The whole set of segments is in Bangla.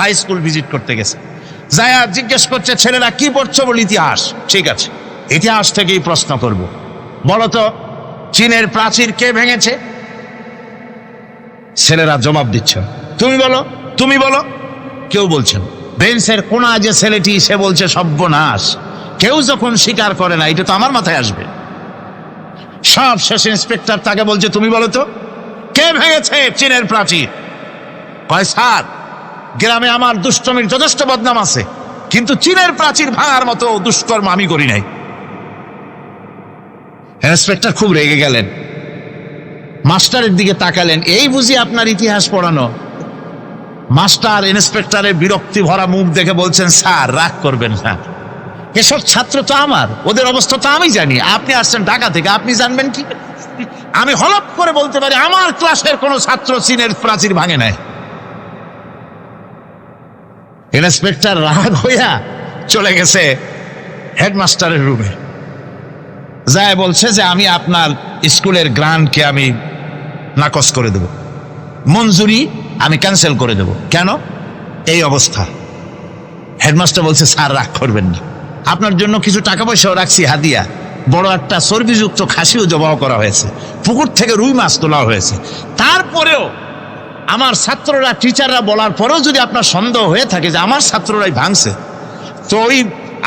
হাই স্কুল ভিজিট করতে গেছে, যায়া জিজ্ঞেস করছে ছেলেরা কি পড়ছো? বলে ইতিহাস। ঠিক আছে, ইতিহাস থেকেই প্রশ্ন করব, বলতো চীনের প্রাচীর কে ভেঙেছে? ছেলেরা জবাব দিচ্ছে তুমি বলো, তুমি বলো। কেউ বলছেন। বেঞ্চের কোনা যে ছেলেটি, সে বলছে সর্বনাশ, কেউ যখন স্বীকার করে না, এটা তো আমার মাথায় আসবে। সব শেষ ইন্সপেক্টর তাকে বলছে তুমি বলো তো কে ভেঙেছে চীনের প্রাচীর? কয় স্যার, গ্রামে আমার দুষ্টমির যথেষ্ট বদনাম আছে, কিন্তু চীনের প্রাচীর ভাঙার মতো দুষ্কর্ম আমি করি নাই। ইন্সপেক্টর খুব রেগে গেলেন, মাস্টারের দিকে তাকালেন, এই বুঝি আপনার ইতিহাস পড়ানো? মাস্টার ইন্সপেক্টরের বিরক্তি ভরা মুখ দেখে বলছেন স্যার রাগ করবেন না, এসব ছাত্র তো আমার, ওদের অবস্থা তো আমি জানি, আপনি আসছেন ঢাকা থেকে, আপনি জানবেন কি? আমি হলপ করে বলতে পারি আমার ক্লাসের কোন ছাত্র চীনের প্রাচীর ভাঙে নাই। ইন্সপেক্টর রাগ হইয়া চলে গেছে হেডমাস্টারের রুমে, যায় বলছে যে আমি আপনার স্কুলের গ্রান্টকে আমি নাকচ করে দেব, মঞ্জুরি আমি ক্যান্সেল করে দেব। কেন? এই অবস্থা। হেডমাস্টার বলছে স্যার রাগ করবেন না, আপনার জন্য কিছু টাকা পয়সাও রাখছি হাদিয়া, বড় একটা চর্বিযুক্ত খাসিও জবাও করা হয়েছে, পুকুর থেকে রুই মাছ তোলা হয়েছে। তারপরেও আমার ছাত্ররা, টিচাররা বলার পরেও যদি আপনার সন্দেহ হয়ে থাকে যে আমার ছাত্ররাই ভাঙছে, তো ওই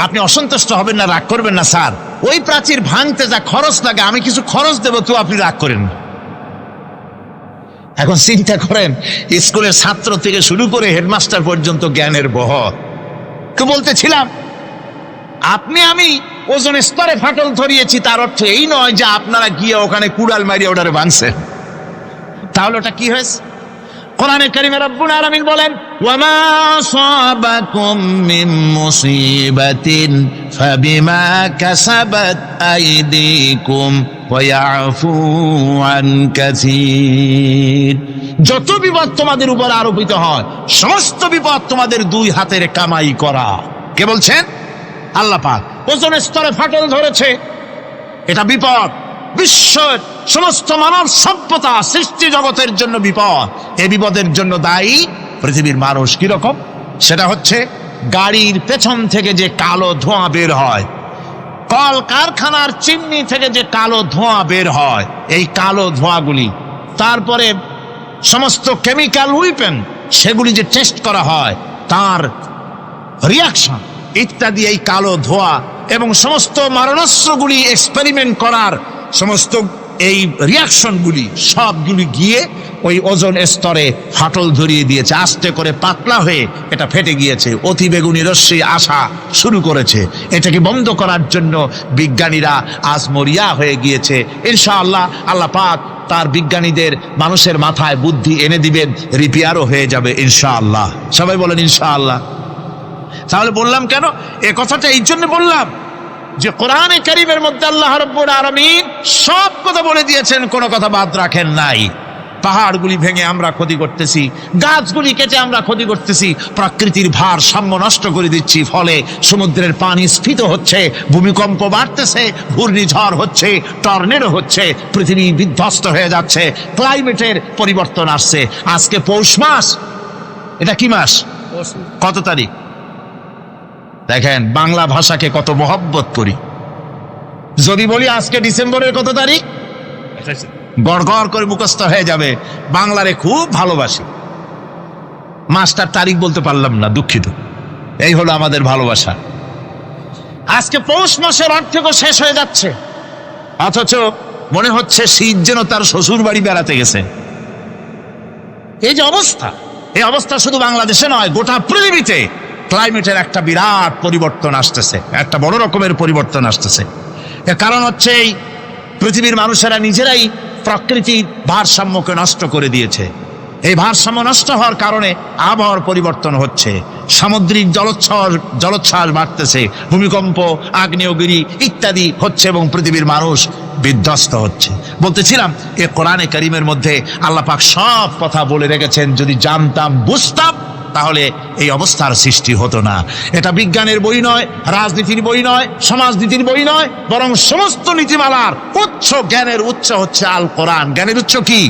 আপনি অসন্তুষ্ট হবেন না, রাগ করবেন না স্যার, ওই প্রাচীর ভাঙতে যা খরচ লাগে আমি কিছু খরচ দেবো, তো আপনি রাগ করেন না। এখন চিন্তা করেন, স্কুলের ছাত্র থেকে শুরু করে হেডমাস্টার পর্যন্ত জ্ঞানের বহর। তো বলতেছিলাম আপনি আমি ওজন স্তরে ফাটল ধরিয়েছি, তার অর্থ এই নয় যে আপনারা গিয়ে ওখানে কুড়াল মারিয়ে ওটারে ভাঙছেন। তাহলে ওটা কি হয়েছে? কোরআনে কারিমে রব্বুল আলামিন বলেন ওয়ামা আসাবাকুম মিন মুসিবাতিন ফাবিমা কাসাবাত আইদিকুম ওয়া ইয়াফু আন কাসীর। যত বিপদ তোমাদের উপর আরোপিত হয়, সমস্ত বিপদ তোমাদের দুই হাতের কামাই করা। কে বলছেন? আল্লাহ পাক। ওজনের স্তরে ফাটল ধরেছে, এটা বিপদ, বিশ্বের সমস্ত মানব সভ্যতা সৃষ্টি জগতের জন্য বিপদ। এই বিপদের জন্য দায়ী পৃথিবীর মানুষ। কিরকম? সেটা হচ্ছে গাড়ির পেছন থেকে যে কালো ধোঁয়া বের হয়, কল কারখানার চিমনি থেকে যে কালো ধোঁয়া বের হয়, এই কালো ধোঁয়াগুলি, তারপরে সমস্ত কেমিক্যাল উইপেন সেগুলি যে টেস্ট করা হয়, তার রিয়াকশন ইত্যাদি, এই কালো ধোঁয়া এবং সমস্ত মারণাস্ত্রগুলি এক্সপেরিমেন্ট করার সমস্ত এই রিয়াকশনগুলি সবগুলি গিয়ে ওই ওজন স্তরে ফাটল ধরিয়ে দিয়েছে। আস্তে করে পাতলা হয়ে এটা ফেটে গিয়েছে, অতি বেগুনি রশ্মি আসা শুরু করেছে। এটাকে বন্ধ করার জন্য বিজ্ঞানীরা আজ মরিয়া হয়ে গিয়েছে। ইনশাআল্লাহ আল্লাহ পাক তার বিজ্ঞানীদের মানুষের মাথায় বুদ্ধি এনে দিবেন, রিপেয়ারও হয়ে যাবে ইনশাআল্লাহ। সবাই বলেন ইনশাআল্লাহ। তাহলে বললাম কেন এ কথাটা? এই জন্য বললাম যে কোরআনে কারীমের মধ্যে আল্লাহ রাব্বুল আলামিন সব কথা বলে দিয়েছেন, কোনো কথা বাদ রাখেন নাই। পাহাড়গুলি ভেঙে আমরা ক্ষতি করতেছি, গাছগুলি কেটে আমরা ক্ষতি করতেছি, প্রকৃতির ভারসাম্য নষ্ট করে দিচ্ছি, ফলে সমুদ্রের পানি স্ফীত হচ্ছে, ভূমিকম্প বাড়তেছে, ঘূর্ণিঝড় হচ্ছে, টর্নেডো হচ্ছে, পৃথিবী বিধ্বস্ত হয়ে যাচ্ছে, ক্লাইমেটের পরিবর্তন আসছে। আজকে পৌষ মাস, এটা কি মাস? কত তারিখ? দেখেন বাংলা ভাষাকে কত মহব্বত করি। যদি বলি আজকে ডিসেম্বরের কত তারিখ, গড় গড় করে মুখস্থ হয়ে যাবে। বাংলারে খুব ভালোবাসি, মাসটার তারিখ বলতে পারলাম না, দুঃখিত। এই হলো আমাদের ভালোবাসা। আজকে পৌষ মাসের অর্ধেকও শেষ হয়ে যাচ্ছে, অথচ মনে হচ্ছে শীত যেন তার শ্বশুর বাড়ি বেড়াতে গেছে। এই যে অবস্থা, এই অবস্থা শুধু বাংলাদেশে নয়, গোটা পৃথিবীতে ক্লাইমেটের একটা বিরাট পরিবর্তন আসতেছে, একটা বড় রকমের পরিবর্তন আসতেছে। এর কারণ হচ্ছে এই পৃথিবীর মানুষেরা নিজেরাই প্রকৃতির ভারসাম্যকে নষ্ট করে দিয়েছে। এই ভারসাম্য নষ্ট হওয়ার কারণে আবহাওয়ার পরিবর্তন হচ্ছে, সামুদ্রিক জলোচ্ছ্বাস বাড়তেছে, ভূমিকম্প, আগ্নেয়গিরি ইত্যাদি হচ্ছে এবং পৃথিবীর মানুষ বিধ্বস্ত হচ্ছে। বলতেছিলাম এ কোরআনে কারীমের মধ্যে আল্লাহ পাক সব কথা বলে রেখেছেন। যদি জানতাম, বুঝতাম, তাহলে এই অবস্থার সৃষ্টি হতো না। এটা বিজ্ঞানের বই নয়, রাজনীতির বই নয়, সমাজনীতির বই নয়, বরং সমস্ত নীতিমালার উচ্চ, জ্ঞানের উচ্চ হচ্ছে আল কোরআন। জ্ঞানের উচ্চ কি?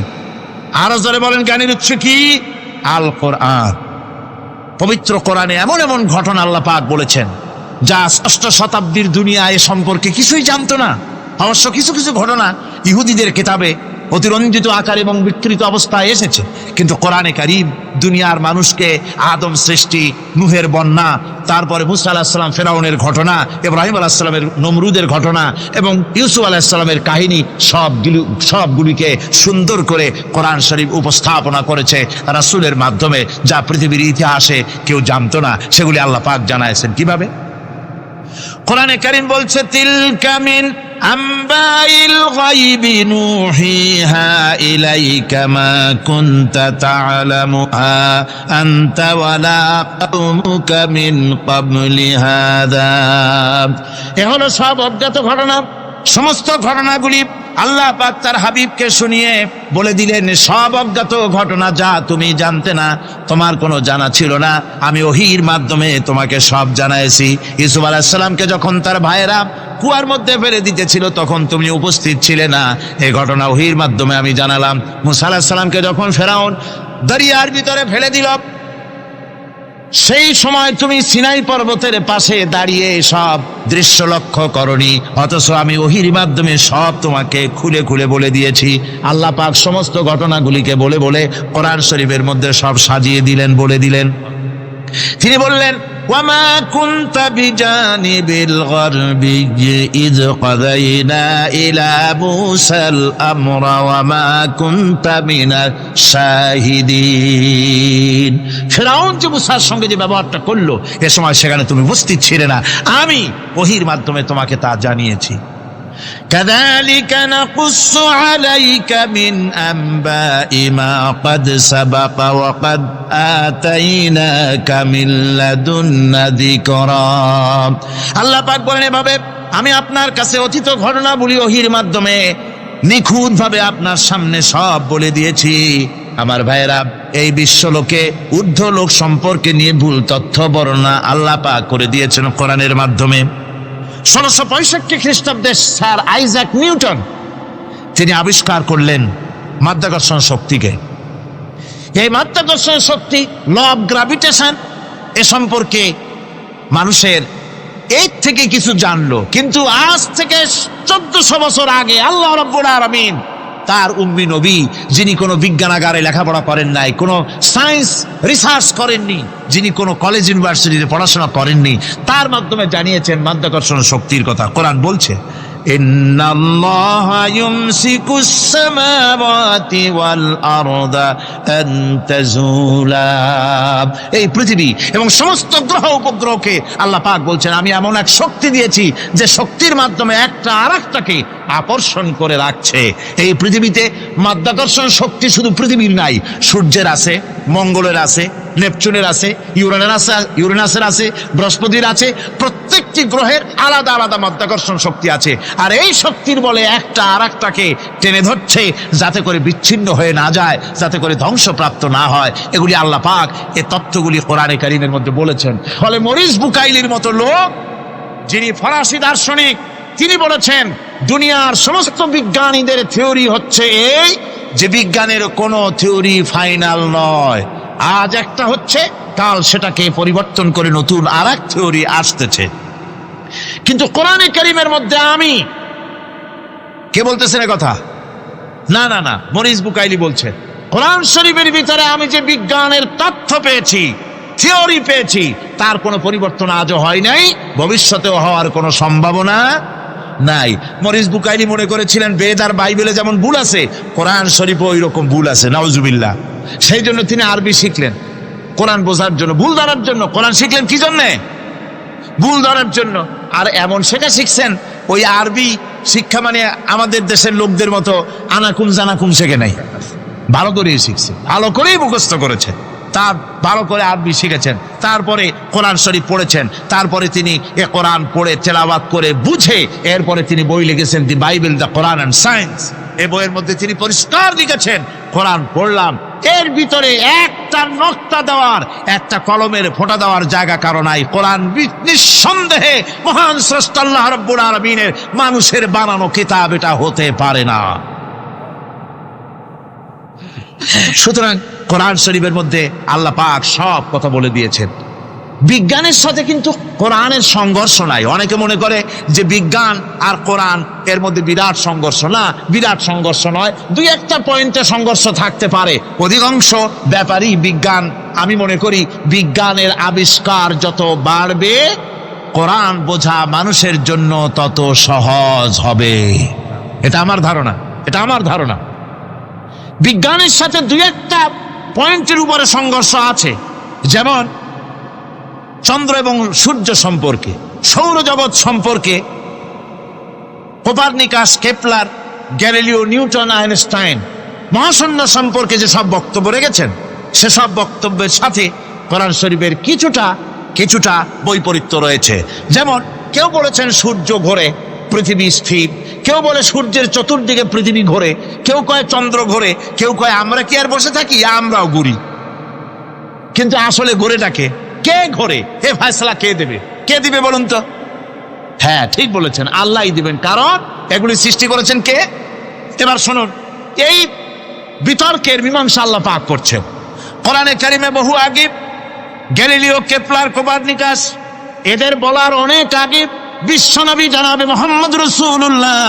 আরো জোরে বলেন, জ্ঞানের উচ্চ কি? আল কোরআন। পবিত্র কোরআনে এমন এমন ঘটনা আল্লাহ পাক বলেছেন যা ষষ্ঠ শতাব্দীর দুনিয়া এ সম্পর্কে কিছুই জানতো না। অবশ্য কিছু কিছু ঘটনা ইহুদিদের কিতাবে অতিরঞ্জিত আকার এবং বিকৃত অবস্থায় এসেছে, কিন্তু কোরআনে কারীম দুনিয়ার মানুষকে আদম সৃষ্টি, নূহের বন্যা, তারপরে মুসা আলাইহিস সালাম ফেরাউনের ঘটনা, ইব্রাহিম আলাইহিস সালামের নমরুদের ঘটনা এবং ইউসুফ আলাইহিস সালামের কাহিনী সবগুলিকে সুন্দর করে কোরআন শরীফ উপস্থাপনা করেছে রাসূলের মাধ্যমে, যা পৃথিবীর ইতিহাসে কেউ জানতো না। সেগুলি আল্লাহ পাক জানাইছেন কিভাবে? কোরআনে কারীম বলছে, তিলকা মিন আম্বাইল গায়বি নূহিহা ইলাইকা মা কুনতা তা'লামুহা আনতা ওয়ালা কওমুকা মিন ক্বাবলি হাযা। এ হলো সব অজ্ঞাত ঘটনা। সমস্ত ঘটনাগুলি আল্লাহ পাক তার হাবিবকে শুনিয়ে বলে দিলেন, সব অজ্ঞাত ঘটনা যা তুমি জানতে না, তোমার কোনো জানা ছিল না, আমি ওহীর মাধ্যমে তোমাকে সব জানাইছি। ইউসুফ আলাইহিস সালামকে যখন তার ভাইয়েরা কুয়ার মধ্যে ফেলে দিতেছিল তখন তুমি উপস্থিত ছিলে না, এই ঘটনা ওহীর মাধ্যমে আমি জানালাম। মুসা আলাইহিস সালামকে যখন ফেরাউন দরিয়ার ভিতরে ফেলে দিল, সেই সময় তুমি সিনাই পর্বতের পাশে দাঁড়িয়ে সব দৃশ্য লক্ষ্য করনি, অথচ আমি ওহীর মাধ্যমে সব তোমাকে খুলে খুলে বলে দিয়েছি। আল্লাহ পাক সমস্ত ঘটনাগুলিকে বলে বলে কোরআন শরীফের মধ্যে সব সাজিয়ে দিলেন, বলে দিলেন। তিনি বললেন, ওয়ামা কুনতা বিজানিবিল গারবি ইয কাযাইনা ইলা মুসাল আমরা ওয়ামা কুনতা মিনাশ শাহিদিন। ফিরআউন যে মুসার সঙ্গে যে ব্যবহারটা করলো, এ সময় সেখানে তুমি উপস্থিত ছিলে না, আমি ওহীর মাধ্যমে তোমাকে তা জানিয়েছি। كذلك نقص عليك من أنباء ما قد سبق وقد آتيناك من لدنا ذكرا। আল্লাহ পাক বলেন, এভাবে আমি আপনার কাছে অতীত ঘটনাবলী ওহীর মাধ্যমে নিখুঁতভাবে আপনার সামনে সব বলে দিয়েছি। আমার ভাইয়েরা, এই বিশ্বলোকে ঊর্ধ্ব লোক সম্পর্কে নিয়ে ভুল তথ্য বর্ণনা আল্লাহ পাক করে দিয়েছেন কোরআনের মাধ্যমে। 1665 খ্রিস্টাব্দে স্যার আইজাক নিউটন তিনি আবিষ্কার করলেন মাধ্যাকর্ষণ শক্তিকে। এই মাধ্যাকর্ষণ শক্তি, ল অফ গ্রাভিটেশন, এ সম্পর্কে মানুষের এর থেকে কিছু জানলো, কিন্তু আজ থেকে 1400 বছর আগে আল্লাহ রাব্বুল আলামিন তার উম্মি নবী, যিনি কোনো বিজ্ঞানাগারে লেখাপড়া করেন নাই, কোনো সায়েন্স রিসার্চ করেননি, যিনি কোনো কলেজ ইউনিভার্সিটিতে পড়াশোনা করেননি, তার মাধ্যমে জানিয়েছেন মাধ্যাকর্ষণ শক্তির কথা। কোরআন বলছে, ইন্নাল্লাহা ইউমসিকুস সামাওয়াতি ওয়াল আরদা আন তাজুলা। এই পৃথিবী এবং সমস্ত গ্রহ উপগ্রহকে আল্লাহ পাক বলছেন, আমি এমন এক শক্তি দিয়েছি যে শক্তির মাধ্যমে একটা আরেকটাকে আকর্ষণ করে রাখছে। এই পৃথিবীতে মাধ্যাকর্ষণ শক্তি শুধু পৃথিবীর নাই, সূর্যের আছে, মঙ্গলের আছে, নেপচুনের আছে, ইউরেনাসের আছে, বৃহস্পতির আছে। প্রত্যেকটি গ্রহের আলাদা আলাদা মাধ্যাকর্ষণ শক্তি আছে, আর এই শক্তির বলে একটা আরেকটাকে টেনে ধরছে যাতে করে বিচ্ছিন্ন হয়ে না যায়, যাতে করে ধ্বংসপ্রাপ্ত না হয়। এগুলি আল্লাহ পাক এই তথ্যগুলি কোরআনে কারীমের মধ্যে বলেছেন। ফলে মরিস বুকাইলির মতো লোক, যিনি ফরাসি দার্শনিক, তিনি বলেছেন দুনিয়ার সমস্ত বিজ্ঞানীদের থিওরি হচ্ছে এই যে বিজ্ঞানের কোনো থিওরি ফাইনাল নয়। আজ একটা হচ্ছে, কাল সেটাকে পরিবর্তন করে নতুন আর এক থিওরি আসতেছে। কিন্তু কোরআনে কারীমের মধ্যে আমি, কে বলতেছেন এ কথা? না না না, মরিস বুকাইলি বলছে, কোরআন শরীফের ভিতরে আমি যে বিজ্ঞানের তথ্য পেয়েছি, থিওরি পেয়েছি, তার কোনো পরিবর্তন আজও হয় নাই, ভবিষ্যতেও হওয়ার কোনো সম্ভাবনা নাই। মরিস বুকাইলি মনে করেছিলেন বেদ আর বাইবেলে যেমন ভুল আছে, কোরআন শরীফে ওই রকম ভুল আছে, নাউজুবিল্লাহ। সেই জন্য তিনি আরবি শিখলেন কোরআন বোঝার জন্য, ভুল ধরার জন্য। কোরআন শিখলেন কি জন্যে? ভুল ধরার জন্য। আর এমন শেখা শিখছেন, ওই আরবি শিক্ষা মানে আমাদের দেশের লোকদের মতো আনাকুম জানাকুম শেখে নাই, ভালো করেই শিখছে, ভালো করেই মুখস্থ করেছে, তার ভালো করে আরবি শিখেছেন, তারপরে কোরআন শরীফ পড়েছেন, তারপরে তিনি এ কোরআন পড়ে তেলাওয়াত করে বুঝে এরপরে তিনি বই লিখেছেন the Bible, the Quran and science. এই বইয়ের মধ্যে তিনি পরিষ্কার লিখেছেন, কোরআন পড়লাম, এর ভিতরে একটা নকতা দেওয়ার, একটা কলমের ফোঁটা দেওয়ার জায়গা কারো নাই। কোরআন নিঃসন্দেহে মহান স্রষ্টা আল্লাহ রাব্বুল আলামিনের মানুষের বানানো কিতাব, এটা হতে পারে না। সুতরাং কোরআন শরীফের মধ্যে আল্লাহ পাক সব কথা বলে দিয়েছেন। বিজ্ঞানের সাথে কিন্তু কোরআনের সংঘর্ষ নাই। অনেকে মনে করে যে বিজ্ঞান আর কোরআন এর মধ্যে বিরাট সংঘর্ষ। না, বিরাট সংঘর্ষ নয়, দুই একটা পয়েন্টে সংঘর্ষ থাকতে পারে। অধিকাংশ ব্যাপারই বিজ্ঞান, আমি মনে করি বিজ্ঞানের আবিষ্কার যত বাড়বে কোরআন বোঝা মানুষের জন্য তত সহজ হবে। এটা আমার ধারণা, এটা আমার ধারণা। বিজ্ঞানের সাথে দুই একটা পয়েন্টের উপরে সংঘর্ষ আছে, যেমন চন্দ্র এবং সূর্য সম্পর্কে, সৌরজগৎ সম্পর্কে Copernicus, Kepler, Galileo, Newton, Einstein মহাশূন্য সম্পর্কে যে সব বক্তব্য রেখেছেন, সেসব বক্তব্যের সাথে কোরআন শরীফের কিছুটা বৈপরীত্য রয়েছে। যেমন কেউ বলেছেন সূর্য ঘোরে, পৃথিবী স্থির, কেউ বলে সূর্যের চতুর্দিকে পৃথিবী ঘোরে, কেউ কয় চন্দ্র ঘোরে, কেউ কয় আমরা কি আর বসে থাকি, আমরাও ঘুরি। কিন্তু আসলে ঘোরেটাকে কে ঘোরে, এ ফয়সালা কে দেবে? কে দিবে বলুন তো? হ্যাঁ, ঠিক বলেছেন, আল্লাহই দিবেন, কারণ এগুলি সৃষ্টি করেছেন কে? এবার শুনুন, এই বিতর্কের মীমাংসা আল্লাহ পাক করছেন কোরআনে কারিমে বহু আগে। গ্যালিলিও, কেপলার, কোপারনিকাস এদের বলার অনেক আগে বিশ্বনবী জনাবে মুহাম্মদ রাসূলুল্লাহ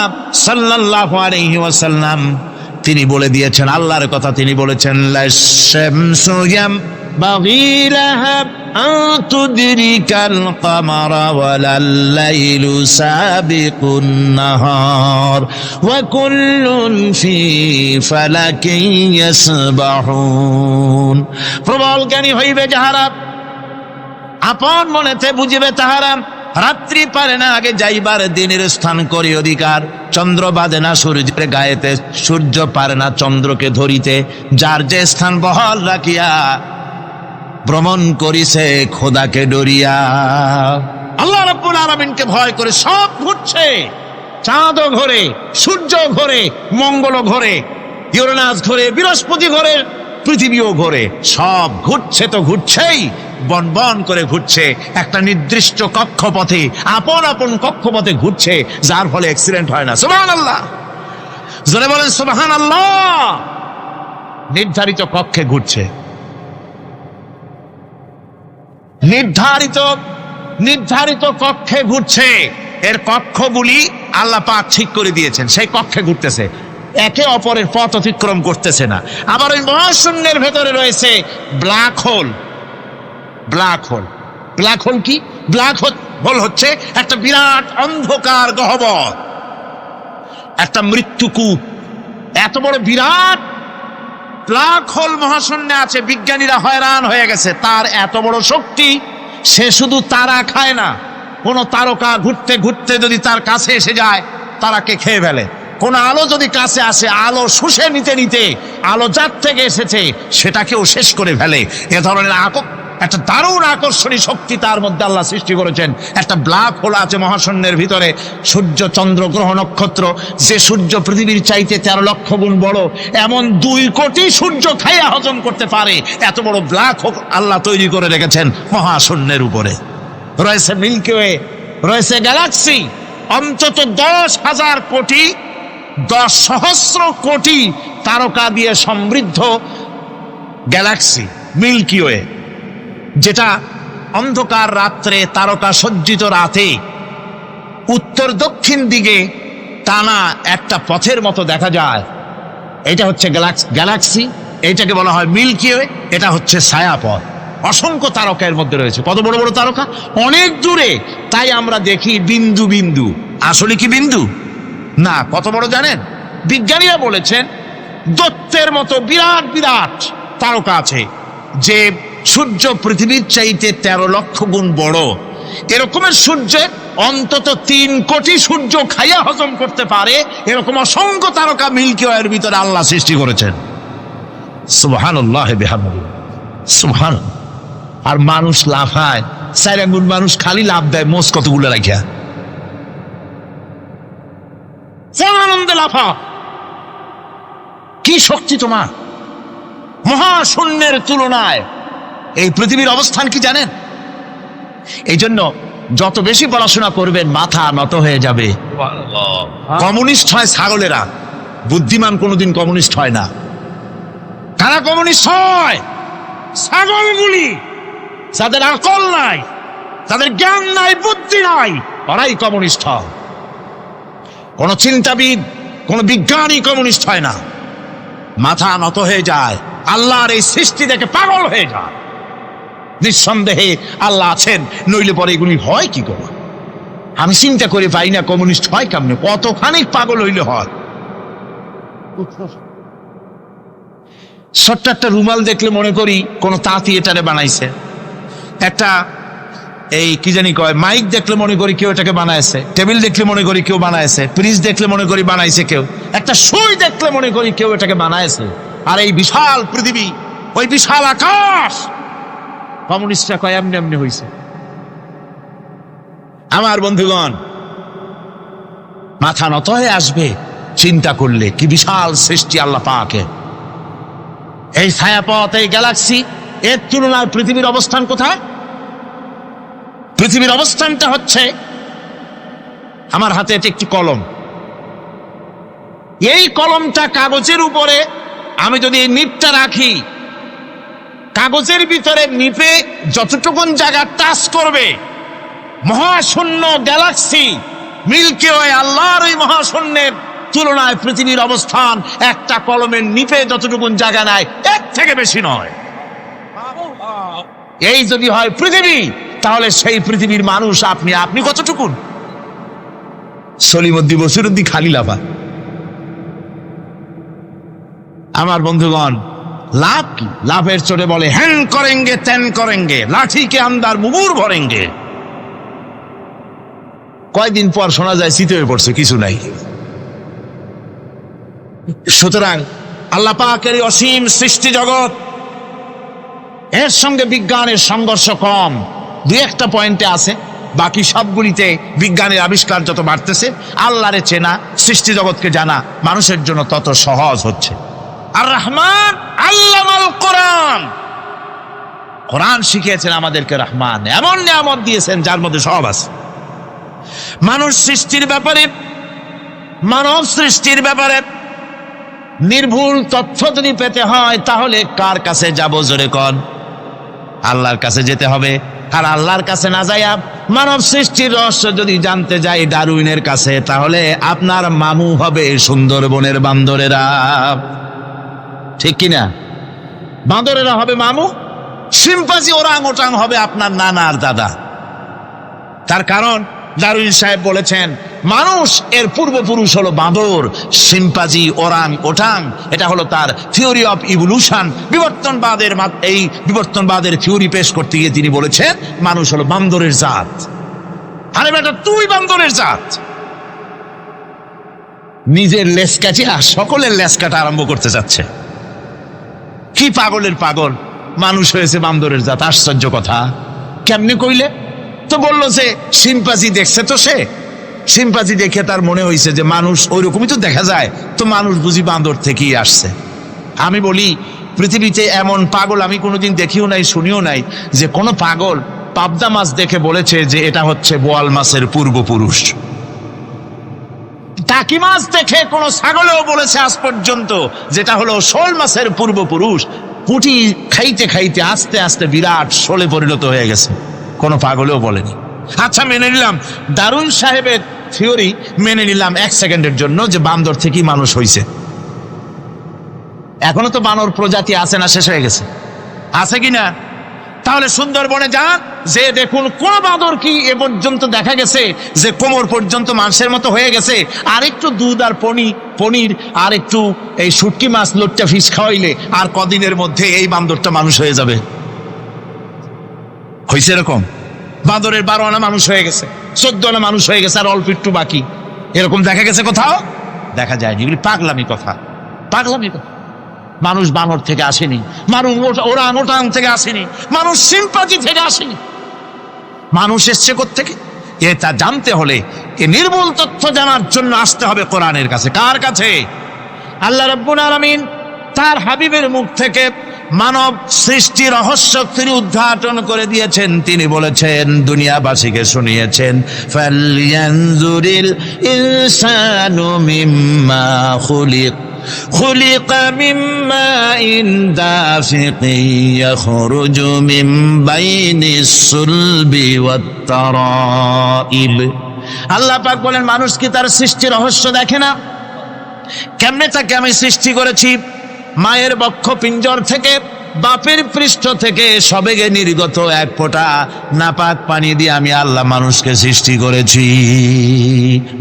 সাল্লাল্লাহু আলাইহি ওয়াসাল্লাম তিনি বলে দিয়েছেন, আল্লাহর কথা তিনি বলেছেন, লাশ-শামসু ইয়ামবাগি লাহা আন তুদরিকাল কামারা ওয়ালাল লাইলু সাবিকুন নাহার ওয়া কুল্লুন ফি ফালাকিন ইয়াসবাহুন। প্রবল জ্ঞানী হইবে যাহারা, আপন মনেতে বুঝিবে তাহারা, রাত্রি পারে না আগে যাইবার দিনের স্থান করি অধিকার, চন্দ্র বাঁধে না সূর্যের গায়েতে, সূর্য পারে না চন্দ্রকে ধরিতে, যার যে স্থান বহাল রাখিয়া ভ্রমণ করিছে খোদাকে ডরিয়া। আল্লাহ রাব্বুল আলামিনকে ভয় করে সব ঘুরছে, চাঁদও ঘোরে, সূর্য ঘোরে, মঙ্গল ঘোরে, ইউরেনাস ঘোরে, বৃহস্পতি ঘোরে, পৃথিবীও ঘোরে, সব ঘুরছে তো ঘুরছেই, বন করে ঘুরছে একটা নির্দিষ্ট কক্ষপথে, আপন আপন কক্ষপথে ঘুরছে, যার ফলে অ্যাক্সিডেন্ট হয় না। সুবহানাল্লাহ, জোরে বলেন সুবহানাল্লাহ। নির্ধারিত কক্ষে ঘুরছে, নির্ধারিত কক্ষে ঘুরছে। এর কক্ষগুলি আল্লাহ পাক ঠিক করে দিয়েছেন, সেই কক্ষে ঘুরতেছে, একে অপরের পথ অতিক্রম করতেছে না। আবার ওই মহাশূন্যের ভেতরে রয়েছে ব্ল্যাক হোল। ব্ল্যাক হোল কি? ব্ল্যাক হোল হচ্ছে একটা বিরাট অন্ধকার গহ্বর, একটা মৃত্যুকূপ। এত বড় বিরাট ব্ল্যাক হোল মহাশূন্যে আছে, বিজ্ঞানীরা হয়রান হয়ে গেছে। তার এত বড় শক্তি, সে শুধু তারা খায় না, কোন তারকা ঘুরতে ঘুরতে যদি তার কাছে এসে যায় তারাকে খেয়ে ফেলে। কোন আলো যদি কাছে আসে, আলো শুষে নিতে নিতে আলো যার থেকে এসেছে সেটাকেও শেষ করে ফেলে। এ ধরনের একটা দারুণ আকর্ষণী শক্তি তার মধ্যে আল্লাহ সৃষ্টি করেছেন। একটা ব্ল্যাক হোল আছে মহাশূন্যের ভিতরে। সূর্য, চন্দ্র, গ্রহ, নক্ষত্র, যে সূর্য পৃথিবীর চাইতে 13 লক্ষ গুণ বড়, এমন 2 কোটি সূর্য খাইয়া হজম করতে পারে এত বড় ব্ল্যাক হোল আল্লাহ তৈরি করে রেখেছেন মহাশূন্যের উপরে। রয়েছে মিল্কি ওয়ে, রয়েছে গ্যালাক্সি, অন্তত 10,000 কোটি, 10 সহস্র কোটি তারকা দিয়ে সমৃদ্ধ গ্যালাক্সি মিল্কি ওয়ে, যেটা অন্ধকার রাত্রে, তারকা সজ্জিত রাতে উত্তর দক্ষিণ দিকে টানা একটা পথের মতো দেখা যায়। এটা হচ্ছে গ্যালাক্সি, এইটাকে বলা হয় মিল্কি ওয়ে। এটা হচ্ছে ছায়াপথ। অসংখ্য তারকা এর মধ্যে রয়েছে। কত বড় বড় তারকা, অনেক দূরে। তাই আমরা দেখি বিন্দু বিন্দু, আসলে কি বিন্দু না। কত বড় জানেন? বিজ্ঞানীরা বলেছেন দৈত্যের মতো বিরাট বিরাট তারকা আছে, যে সূর্য পৃথিবীর চাইতে 13 লক্ষ গুণ বড়। এরকমের সূর্যের অন্তত 3 কোটি সূর্য খাইয়া হজম করতে পারে এরকম অসংখ্য তারকা মিল্কি ওয়ের ভিতরে আল্লাহ সৃষ্টি করেছেন। সুবহানাল্লাহ বিহামদিহি, সুবহানাল্লাহ। আর মানুষ লাফায়, 4 আঙ্গুল মানুষ খালি লাফ দেয়, মোষ কতগুলো রাখিয়া আনন্দে লাফা। কি শক্তি তোমার! মহাশূন্যের তুলনায় এই পৃথিবীর অবস্থান কি জানেন? এই জন্য যত বেশি পড়াশোনা করবেন মাথা নত হয়ে যাবে। কমিউনিস্ট হয় ছাগলেরা, বুদ্ধিমান কোনোদিন কমিউনিস্ট হয় না। কারা কমিউনিস্ট হয়? ছাগলগুলি, যাদের আকল নাই, তাদের জ্ঞান নাই, বুদ্ধি নাই, ওরাই কমিউনিস্ট হয়। কোন চিন্তাবিদ, কোন বিজ্ঞানী কমিউনিস্ট হয় না। মাথা নত হয়ে যায়, আল্লাহর এই সৃষ্টি দেখে পাগল হয়ে যায়। নিঃসন্দেহে আল্লাহ আছেন, নইলে পরে এগুলি হয় কি করে? আমি চিন্তা করে পাই না কমিউনিস্ট হয় কেমনে, কতখানি পাগল হইলে হয়। ছোট্ট একটা রুমাল দেখলে মনে করি কোন তাঁতি এটারে বানাইছে, একটা এই কি জানি কয় মাইক দেখলে মনে করি কেউ এটাকে বানাইছে, টেবিল দেখলে মনে করি কেউ বানাইছে, ফ্রিজ দেখলে মনে করি বানাইছে কেউ, একটা সুই দেখলে মনে করি কেউ এটাকে বানাইছে। আর এই বিশাল পৃথিবী, ওই বিশাল আকাশ, কমিউনিস্টরা কয় এমনি এমনি হইছে। আমার বন্ধুগণ, মাথা নত হয়ে আসবে চিন্তা করলে কি বিশাল সৃষ্টি আল্লাহ পাকের। এই ছায়াপথ, এই গ্যালাক্সি, এর তুলনায় পৃথিবীর অবস্থান কোথায়? পৃথিবীর অবস্থানটা হচ্ছে, আমার হাতে এটা একটি কলম, এই কলমটা কাগজের উপরে আমি যদি এই নিপটা রাখি, কাগজের ভিতরে নিপে যতটুকুন জায়গা টাচ করবে, মহাশূন্য গ্যালাক্সি মিল্কি ওয়ে, আল্লাহর ওই মহাশূন্যের তুলনায় পৃথিবীর অবস্থান একটা কলমের নিপে যতটুকুন জায়গা নেয় এর থেকে বেশি নয়। এই যদি হয় পৃথিবী, তাহলে সেই পৃথিবীর মানুষ আপনি কতটুকুন? সলিমুদ্দি বসিরুদ্দি খালি লাফা। আমার বন্ধুগণ, লাভ কি? লাভের চোটে বলে হ্যান করেঙ্গে ত্যান করেঙ্গে, লাঠি কে আন্দার মুগুর ভরেঙ্গে। কয়দিন পর শোনা যায় শীত হয়ে পড়ছে, কিছু নাই। সুতরাং আল্লাহ পাকের অসীম সৃষ্টি জগৎ, এর সঙ্গে বিজ্ঞানের সংঘর্ষ কম, দুই একটা পয়েন্টে আছে। বাকি সবগুলিতে বিজ্ঞানের আবিষ্কার যত বাড়তেছে, আল্লাহরে চেনা, সৃষ্টি জগৎকে জানা মানুষের জন্য তত সহজ হচ্ছে। আর রহমান আল্লামাল কোরআন, কোরআন শিখিয়েছেন আমাদেরকে রহমান, এমন নিয়ামত দিয়েছেন যার মধ্যে সব আছে। মানুষ সৃষ্টির ব্যাপারে, মানব সৃষ্টির ব্যাপারে নির্ভুল তথ্য যদি পেতে হয়, তাহলে কার কাছে যাব? জোরে কন। আল্লাহর কাছে যেতে হবে। আর আল্লাহর কাছে না যাইয়া মানব সৃষ্টির রহস্য যদি জানতে যাই ডারউইনের কাছে, তাহলে আপনার মামু হবে সুন্দরবনের বান্দরেরা। ঠিক কিনা? বান্দরেরা হবে মামু, শিম্পাঞ্জি ওরাং ওটাং হবে আপনার নানা আর দাদা। তার কারণ ডারউইন সাহেব বলেছেন, মানুষ এর পূর্বপুরুষ হলো বাঁদর, শিম্পাঞ্জি, ওরাং ওটাং। এটা হলো তার থিওরি অফ ইভলিউশন। এই বিবর্তনবাদের থিওরি পেশ করতে গিয়ে তিনি বলেছেন, মানুষ হলো বান্দরের জাত। আরে বেটা, তুই বান্দরের জাত। নিজের লেজ কাটিয়া সকলের লেজ কাটা আরম্ভ করতে যাচ্ছে। কি পাগলের পাগল, মানুষ হয়েছে বান্দরের জাত। আশ্চর্য কথা। কেমনে কইলে? তো বললো যে শিম্পাঞ্জি দেখছে, তো সে শিম্পাঞ্জি দেখে তার মনে হয়েছে যে মানুষ ওইরকমই তো দেখা যায়, তো মানুষ বুঝি বান্দর থেকেই আসছে। আমি বলি, পৃথিবীতে এমন পাগল আমি কোনোদিন দেখিও নাই, শুনিও নাই যে কোনো পাগল পাবদা মাছ দেখে বলেছে যে এটা হচ্ছে বোয়াল মাছের পূর্বপুরুষ। টাকি মাছ দেখে কোনো ছাগলেও বলেছে আজ পর্যন্ত যেটা হলো শোল মাছের পূর্বপুরুষ। পুঁটি খাইতে খাইতে আস্তে আস্তে বিরাট শোলে পরিণত হয়ে গেছে, কোনো পাগলেও বলেনি। আচ্ছা, মেনে নিলাম ডারউইন সাহেবের থিওরি, মেনে নিলাম এক সেকেন্ডের জন্য যে বান্দর থেকেই মানুষ হয়েছে। এখনো তো বানর প্রজাতি আছে না? শেষ হয়ে গেছে? আছে কিনা? তাহলে সুন্দরবনে যান, যে দেখুন কোন বাঁদর কি এ পর্যন্ত দেখা গেছে যে কোমর পর্যন্ত মানুষের মতো হয়ে গেছে। আর একটু দুধ আর পনির আর একটু এই শুটকি মাছ, লোট্টা ফিশ খাওয়াইলে আর কদিনের মধ্যে এই বান্দরটা মানুষ হয়ে যাবে। হয়েছে এরকম? বাঁদরের 12 আনা মানুষ হয়ে গেছে, 14 আনা মানুষ হয়ে গেছে, আর অল্প একটু বাকি। এরকম দেখা গেছে কোথাও? দেখা যায়। যেগুলি পাগলামি কথা, পাগলামি কথা। মানুষ বানর থেকে আসেনি, মানুষ ওরাং ওটাং থেকে আসেনি, মানুষ শিম্পাঞ্জি থেকে আসেনি। মানুষ এসছে কোত্থেকে? এটা জানতে হলে, এ নির্মূল তথ্য জানার জন্য আসতে হবে কোরআনের কাছে। কার কাছে? আল্লাহ রাব্বুল আলামিন তার হাবিবের মুখ থেকে মানব সৃষ্টি রহস্য তিনি উদ্ঘাটন করে দিয়েছেন। তিনি বলেছেন, দুনিয়াবাসীকে শুনিয়েছেন, ফালয়ানজুরিল ইনসানু মিম্মা খুলিক খুলিকা মিন মাইন দাফিকিন ইয়াখরুজু মিন বাইনিস সুলবি ওয়াত তারাইব। আল্লাহ পাক বলেন, মানুষ কি তার সৃষ্টি রহস্য দেখে না? কেমনে তাকে আমি সৃষ্টি করেছি? মায়ের বক্ষ পিঞ্জর থেকে, বাপের পৃষ্ঠ থেকে সবেগে নির্গত এক ফোঁটা নাপাক পানি দিয়ে আমি আল্লাহ মানুষকে সৃষ্টি করেছি।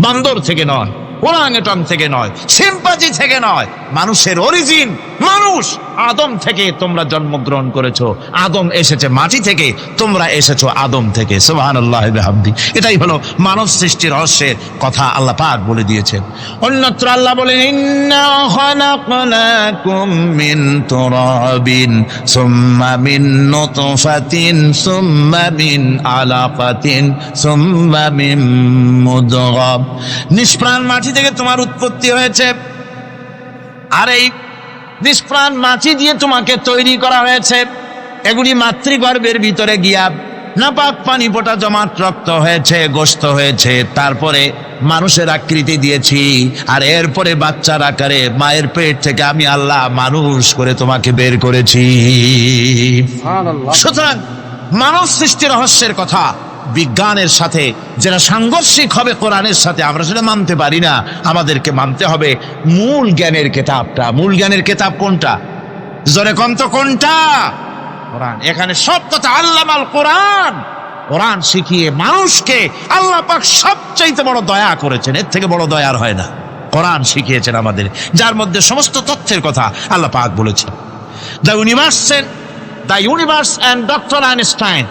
বান্দর থেকে নয়, ওরাংওটাং থেকে নয়, সিম্পাজি থেকে নয়, মানুষের অরিজিন মানুষ। আদম থেকে তোমরা জন্মগ্রহণ করেছো, আদম এসেছে মাটি থেকে, তোমরা এসেছো আদম থেকে। সুবহানাল্লাহি ওয়া বিহামদি। এটাই হলো মানব সৃষ্টি রহস্যের কথা আল্লাহ পাক বলে দিয়েছেন। অন্যত্র আল্লাহ বলেন, ইন্না খালাকনাকুম মিন তুরাবিন সুম্মা মিন নুতফাতিন সুম্মা মিন আলাকাতিন সুম্মা মিন মুদগাহ। নিষ্প্রাণ মাটি থেকে তোমার উৎপত্তি হয়েছে, আর এই নিষ্প্রাণ মাটি দিয়ে তোমাকে তৈরি করা হয়েছে। এগুলি মাতৃগর্ভের ভিতরে গিয়া নাপাক পানি ফোঁটা জমাট রক্ত হয়েছে, গোশত হয়েছে, তারপরে মানুষের আকৃতি দিয়েছি, আর এরপরে বাচ্চার আকারে মায়ের পেট থেকে আমি আল্লাহ মানুষ করে তোমাকে বের করেছি। সুতরাং মানব সৃষ্টি রহস্যের কথা বিজ্ঞানের সাথে যেটা সাংঘর্ষিক হবে কোরআনের সাথে, আমরা সেটা মানতে পারি না। আমাদেরকে মানতে হবে মূল জ্ঞানের কিতাবটা। মূল জ্ঞানের কিতাব কোনটা? জোরে কম তো কোনটা? কোরআন। এখানে সব কথা আল্লামাল কোরআন। কোরআন শিখিয়ে মানুষকে আল্লাহ পাক সবচাইতে বড় দয়া করেছেন, এর থেকে বড় দয়ার হয় না। কোরআন শিখিয়েছেন আমাদের, যার মধ্যে সমস্ত তথ্যের কথা আল্লাহ পাক বলেছেন। The universe and doctor Einstein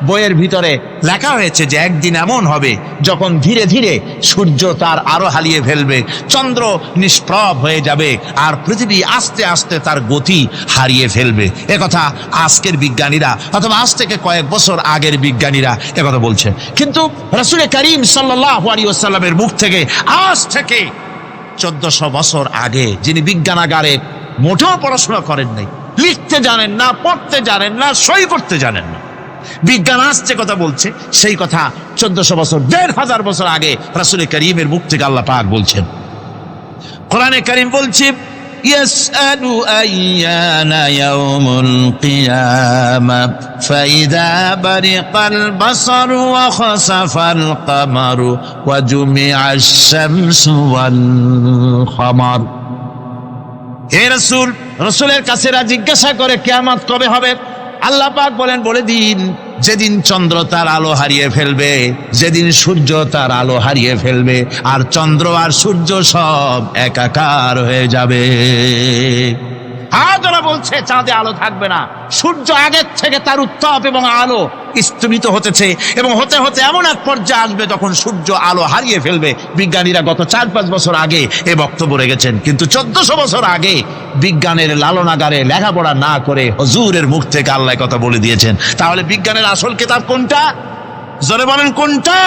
বইয়ের ভিতরে লেখা হয়েছে যে একদিন এমন হবে যখন ধীরে ধীরে সূর্য তার আলো হারিয়ে ফেলবে, চন্দ্র নিষ্প্রভ হয়ে যাবে, আর পৃথিবী আস্তে আস্তে তার গতি হারিয়ে ফেলবে। একথা আজকের বিজ্ঞানীরা অথবা আজ থেকে কয়েক বছর আগের বিজ্ঞানীরা একথা বলছেন। কিন্তু রাসূল করিম সাল্লাল্লাহু আলাইহি ওয়াসাল্লামের মুখ থেকে আজ থেকে 1400 বছর আগে, যিনি বিজ্ঞানাগারে মোটেও পড়াশোনা করেন নাই, লিখতে জানেন না, পড়তে জানেন না, সই করতে জানেন না, বিজ্ঞান আসছে কথা বলছে, সেই কথা 1400 বছর 1500 বছর আগে রাসূল করিমের মুখ থেকে আল্লাহ পাক বলছেন। কোরআনে কারীম বলছে, ইয়াসআলু আইয়ানা ইয়াউমুল কিয়ামা ফাইযা বারিকাল বাসারু ওয়া খাসাফাল কামারু ওয়া জুমিআশ শামসু ওয়াল কামার। হে রাসূল, রাসূলের কাছে জিজ্ঞাসা করে কিয়ামত কবে হবে? আল্লাহ পাক বলেন, বলে দিন যেদিন চন্দ্র তার আলো হারিয়ে ফেলবে, যেদিন সূর্য তার আলো হারিয়ে ফেলবে, আর চন্দ্র আর সূর্য সব একাকার হয়ে যাবে। আজ ওরা বলছে চাঁদে আলো থাকবে না, সূর্য আগের থেকে তার উত্তাপ এবং আলো স্তমিত হতেছে, এবং হতে হতে এমন এক পর্যায়ে আসবে যখন সূর্য আলো হারিয়ে ফেলবে। বিজ্ঞানীরা গত 4-5 বছর আগে এ বক্তব্য রেখেছেন, কিন্তু 1400 বছর আগে বিজ্ঞানের লালনাগারে লেখাপড়া না করে হুজুরের মুখ থেকে আল্লাহ কথা বলে দিয়েছেন। তাহলে বিজ্ঞানের আসল কিতাব কোনটা? জোরে বলেন কোনটা?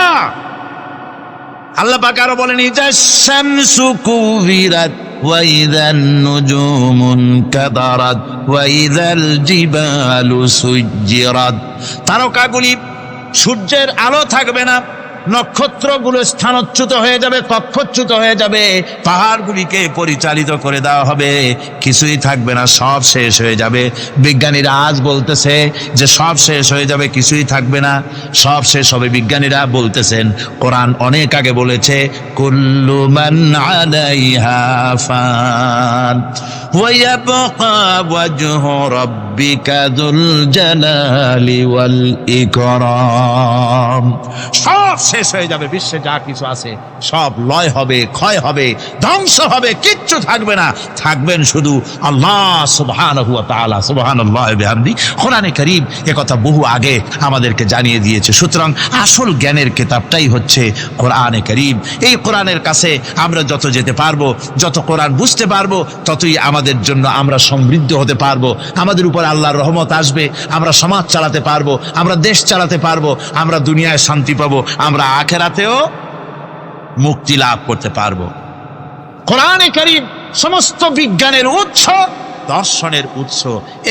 আল্লাহ পাক আরো বলেন, ইজাশ শামসু কুবিরাত ওয়া ইযান নুজুমুন কাদারাত ওয়া ইযাল জিবালু সুজ্জিরাত। তারকাগুলি, সূর্যের আলো থাকবে না, নক্ষত্রগুলো স্থানচ্যুত হয়ে যাবে, কক্ষচ্যুত হয়ে যাবে, পাহাড়গুলিকে পরিচালিত করে দেওয়া হবে, কিছুই থাকবে না, সব শেষ হয়ে যাবে। বিজ্ঞানীরা আজ বলতেছে যে সব শেষ হয়ে যাবে, কিছুই থাকবে না, সব শেষ হবে। বিজ্ঞানীরা বলতেছেন, কোরআন অনেক আগে বলেছে, কুল্লু মান আলাইহা ফান ওয়া ইয়াবকা ওয়াজহু রাব্বিকা যুল জালালি ওয়াল ইকরাম। সব শেষ হয়ে যাবে, বিশ্বে যা কিছু আছে সব লয় হবে, ক্ষয় হবে, ধ্বংস হবে, কিচ্ছু থাকবে না, থাকবেন শুধু আল্লাহ সুবহানাহু ওয়া তাআলা। সুবহানাল্লাহি ওয়া বিহামদি। কোরআনে কারীম একথা বহু আগে আমাদেরকে জানিয়ে দিয়েছে। সুতরাং আসল জ্ঞানের কিতাবটাই হচ্ছে কোরআনে কারীম। এই কোরআনের কাছে আমরা যত যেতে পারবো, যত কোরআন বুঝতে পারবো, ততই আমাদের জন্য আমরা সমৃদ্ধ হতে পারবো, আমাদের উপর আল্লাহর রহমত আসবে, আমরা সমাজ চালাতে পারবো, আমরা দেশ চালাতে পারবো, আমরা দুনিয়ায় শান্তি পাবো, আমরা আখিরাতেও মুক্তি লাভ করতে পারবো। কোরআনে কারীম সমস্ত বিজ্ঞানের উৎস, দর্শনের উৎস।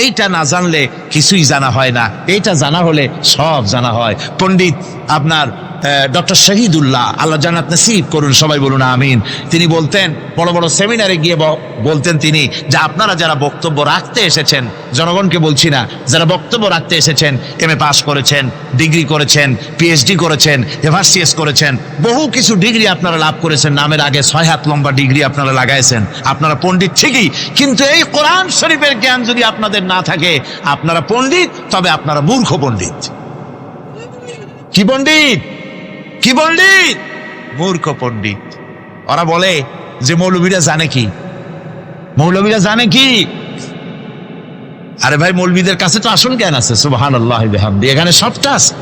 এইটা না জানলে কিছুই জানা হয় না, এইটা জানা হলে সব জানা হয়। পণ্ডিত আপনার ডক্টর শহীদুল্লাহ, আল্লাহ জান্নাত নসিব করুন, সবাই বলুন আমিন। তিনি বলতেন, বড় বড় সেমিনারে গিয়ে বলতেন তিনি, যে আপনারা যারা বক্তব্য রাখতে এসেছেন, জনগণকে বলছি না, যারা বক্তব্য রাখতে এসেছেন, এমএ পাস করেছেন, ডিগ্রি করেছেন, পিএইচডি করেছেন, এভারসিএস করেছেন, বহু কিছু ডিগ্রি আপনারা লাভ করেছেন, নামের আগে 6 হাত লম্বা ডিগ্রি আপনারা লাগাইছেন, আপনারা পণ্ডিত ঠিকই, কিন্তু এই কোরআন শরীফের জ্ঞান যদি আপনাদের না থাকে, আপনারা পণ্ডিত, তবে আপনারা মূর্খ পণ্ডিত। কি পণ্ডিত? কি পণ্ডিত? মূর্খ পণ্ডিত। ওরা বলে যে মৌলবীরা জানে কি, মৌলবীরা জানে কি? আরে ভাই, মৌলবীদের কাছে তো আসল জ্ঞান আছে, সুবহানাল্লাহি ওয়া বিহামদিহি, এখানে সবটা আছে।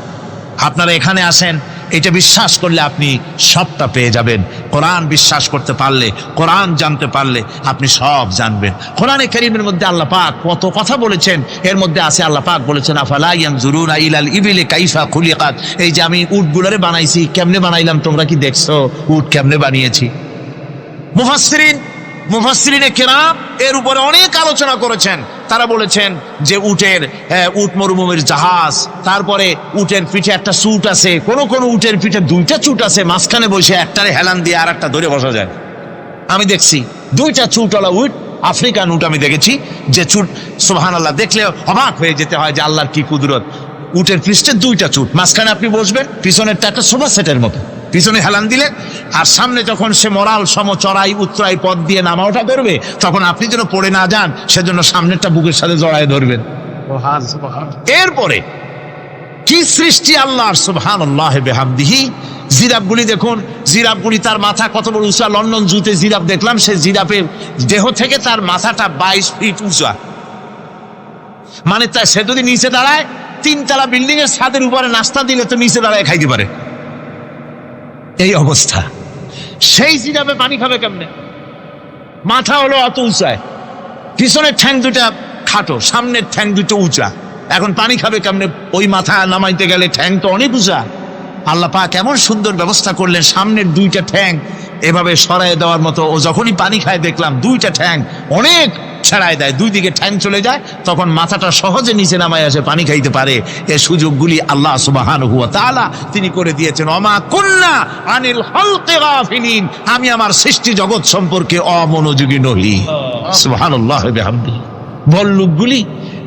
আপনারা এখানে আসেন, এটা বিশ্বাস করলে আপনি সবটা পেয়ে যাবেন। কোরআন বিশ্বাস করতে পারলে, কোরআন জানতে পারলে আপনি সব জানবেন। কোরআনে কারীমের মধ্যে আল্লাহ পাক কত কথা বলেছেন, এর মধ্যে আছে আল্লাহ পাক বলেছেন, আফালা ইয়ানজুরুনা ইলাল ইবিলি কাইফা খুলিকাত। এই যে আমি উটগুলোরে বানাইছি, কেমনে বানাইলাম তোমরা কি দেখছো? উট কেমনে বানিয়েছি? মুফাসসিরিনে কেরাম এর উপরে অনেক আলোচনা করেছেন। তারা বলেছেন যে উট মরুভূমির জাহাজ, তারপরে উটের পিঠে একটা চুট আছে, কোন কোন উটের পিঠে 2টা চুট আছে, মাঝখানে বসে একটারে হেলান দিয়ে আর একটা ধরে বসা যায়। আমি দেখছি 2টা চুটওয়ালা উট, আফ্রিকান উট আমি দেখেছি, যে চুট সুবহানাল্লাহ, দেখলে অবাক হয়ে যেতে হয় যে আল্লাহর কি কুদরত। উটের পৃষ্ঠে 2টা চুট, মাঝখানে আপনি বসবেন, পিছনেরটা একটা সোফা সেটের মতো, পিছনে হেলান দিলে, আর সামনে যখন সে মরাল সম চড়াই উত্তরাই পথ দিয়ে নামা ওঠা করবে, তখন আপনি যেন পড়ে না যান, সেজন্য সামনেরটা বুকের সাথে জড়ায় ধরবেন। এরপরে কি সৃষ্টি আল্লাহর, সুবহানাল্লাহি বিহামদিহি। জিরাফগুলি দেখুন, জিরাফগুলি তার মাথা কত বড় উঁচা। লন্ডন জুতে জিরাফ দেখলাম, সে জিরাফের দেহ থেকে তার মাথাটা 22 ফিট উঁচা। মানে সে যদি নিচে দাঁড়ায়, 3 তলা বিল্ডিং এর ছাদের উপরে নাস্তা দিলে তো নিচে দাঁড়ায় খাইতে পারে, এই অবস্থা। সেই জিরাফে পানি খাবে কেমনে? মাথা হলো অত উঁচায়, পিছনের ঠ্যাং 2টা খাটো, সামনের ঠ্যাং 2টো উঁচা, এখন পানি খাবে কেমনে? ওই মাথা নামাইতে গেলে ঠ্যাং তো অনেক উঁচা। আল্লাহ পাক এমন সুন্দর ব্যবস্থা করলেন, সামনের 2টা ঠ্যাং এভাবে সরায় দেওয়ার মতো। ও যখনই পানি খায় দেখলাম 2টা ঠ্যাং অনেক ছাড়ায় দেয়, 2 দিকে ঠ্যাং চলে যায়, তখন মাথাটা সহজে নিচে নামায় আসে, পানি খাইতে পারে। এই সুযোগগুলি আল্লাহ সুবহানাহু ওয়া তাআলা তিনি করে দিয়েছেন। ওমা কুন্না আনিল খালকি গাফিলিন, আমি আমার সৃষ্টি জগৎ সম্পর্কে অমনোযোগী নহি। সুবহানাল্লাহি বিহামদিহি। ভল্লুকগুলি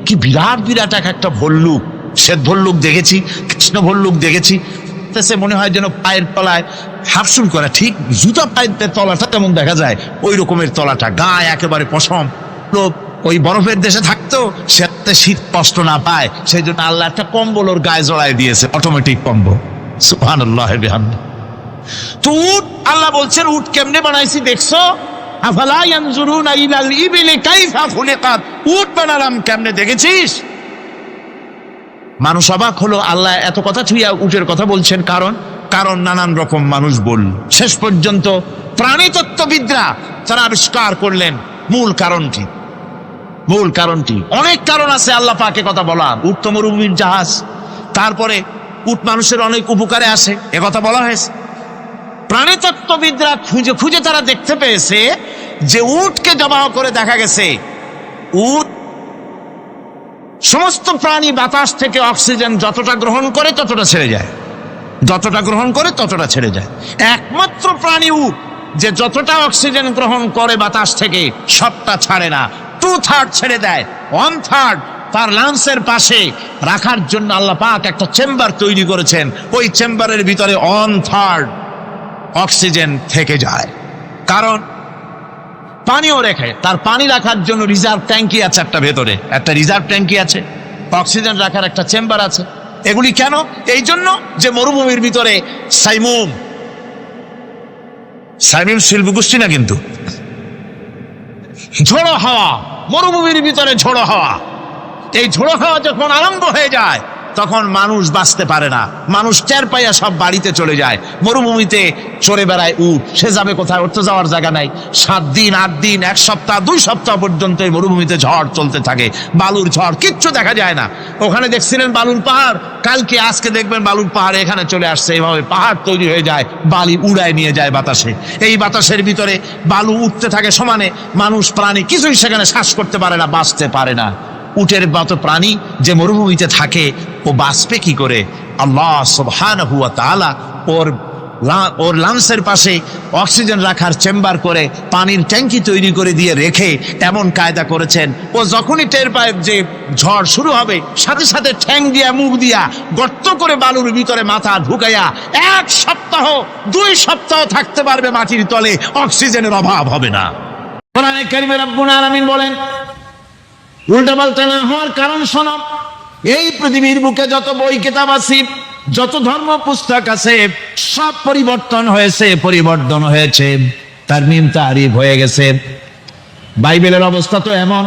কি বিরাট বিরাট একটা ভল্লুক, শ্বেত ভল্লুক দেখেছি, কৃষ্ণ ভল্লুক দেখেছি, সে মনে হয় যেন পায়ের তলায় হাফসুল করা, ঠিক জুতা পায়ের তলাটা তেমন দেখা যায়, ওই রকমের তলাটা, গায়ে একেবারে পশম। লোক ওই বরফের দেশে থাকতো, সে শীত কষ্ট না পায়, সেই জন্য আল্লাহ একটা কম্বল ওর গায়ে জড়াই দিয়েছে, অটোমেটিক কম্বল। সুবহানাল্লাহি বিহামদিহি। তো উট, আল্লাহ বলছেন উট কেমনে বানাইছি দেখছো? আফালা ইয়ানজুরুনা ইলাল ইবিলি কাইফা খুলিকাত। উট বানালাম কেমনে দেখেছিস? মানুষ অবাক হলো, আল্লাহ এত কথা ছুঁয়া উটের কথা বলছেন, কারণ নানান রকম মানুষ বলল। শেষ পর্যন্ত প্রাণীতত্ত্ববিদরা তারা আবিষ্কার করলেন মূল কারণটি। অনেক কারণ আছে আল্লাহ পাকে কথা বলার। উট তো মরুভূমির জাহাজ, তারপরে উট মানুষের অনেক উপকারে আসে, কথা বলা হয়েছে। প্রাণীতত্ত্ববিদরা খুঁজে খুঁজে তারা দেখতে পেয়েছে যে উটকে জবাহ করে দেখা গেছে, উট সমস্ত প্রাণী বাতাস থেকে অক্সিজেন যতটা গ্রহণ করে ততটা ছেড়ে যায়, যতটা গ্রহণ করে ততটা ছেড়ে যায়। একমাত্র প্রাণী উট যে যতটা অক্সিজেন গ্রহণ করে বাতাস থেকে সবটা ছাড়ে না, 2/3 ছেড়ে দেয়। 1/3 তার লাংসের পাশে রাখার জন্য আল্লাহ পাক একটা চেম্বার তৈরি করেছেন। ওই চেম্বারের ভিতরে 1/3 অক্সিজেন থেকে যায়, কারণ পানিও রেখে, তার পানি রাখার জন্য রিজার্ভ ট্যাঙ্কি আছে, একটা ভেতরে একটা রিজার্ভ ট্যাঙ্কি আছে, অক্সিজেন রাখার একটা চেম্বার আছে। এগুলি কেন? এই জন্য যে মরুভূমির ভিতরে সাইমুম শিল্পগোষ্ঠী না, কিন্তু ঝোড়ো হাওয়া, মরুভূমির ভিতরে ঝোড়ো হাওয়া, এই ঝোড়ো হাওয়া যখন আরম্ভ হয়ে যায় তখন মানুষ বাঁচতে পারে না, মানুষ টের পাইয়া সব বাড়িতে চলে যায়। মরুভূমিতে চড়ে বেড়ায় উট, সে যাবে কোথায়? ওর তো যাওয়ার জায়গা নাই। 7 দিন 8 দিন 1 সপ্তাহ 2 সপ্তাহ পর্যন্ত এই মরুভূমিতে ঝড় চলতে থাকে, বালুর ঝড়, কিচ্ছু দেখা যায় না। ওখানে দেখছিলেন বালুর পাহাড়, কালকে আজকে দেখবেন বালুর পাহাড় এখানে চলে আসছে, এভাবে পাহাড় তৈরি হয়ে যায়, বালি উড়ায় নিয়ে যায় বাতাসে। এই বাতাসের ভিতরে বালু উঠতে থাকে সমানে, মানুষ প্রাণী কিছুই সেখানে শ্বাস করতে পারে না, বাঁচতে পারে না। উটের মতো প্রাণী যে মরুভূমিতে থাকে, ও বাঁচবে কি করে? আল্লাহ সুবহানাহু ওয়া তাআলা ওর লাংসের পাশে অক্সিজেন রাখার চেম্বার করে পানির ট্যাঙ্কি তৈরি করে দিয়ে রেখে এমন কায়দা করেছেন, ও যখনই টের পায় যে ঝড় শুরু হবে, সাথে সাথে ঠ্যাং দিয়া মুখ দিয়া গর্ত করে বালুর ভিতরে মাথা ঢুকাইয়া 1 সপ্তাহ 2 সপ্তাহ থাকতে পারবে মাটির তলে, অক্সিজেনের অভাব হবে না। কোরআনে কারিমে রব্বুল আলামিন বলেন, উল্টাপাল্টা না হওয়ার কারণ শোনো, এই পৃথিবীর বুকে যত বই কিতাব আছে, যত ধর্ম পুস্তক আছে, সব পরিবর্তন হয়েছে, তারমিম তারিফ হয়ে গেছে। বাইবেলের অবস্থা তো এমন,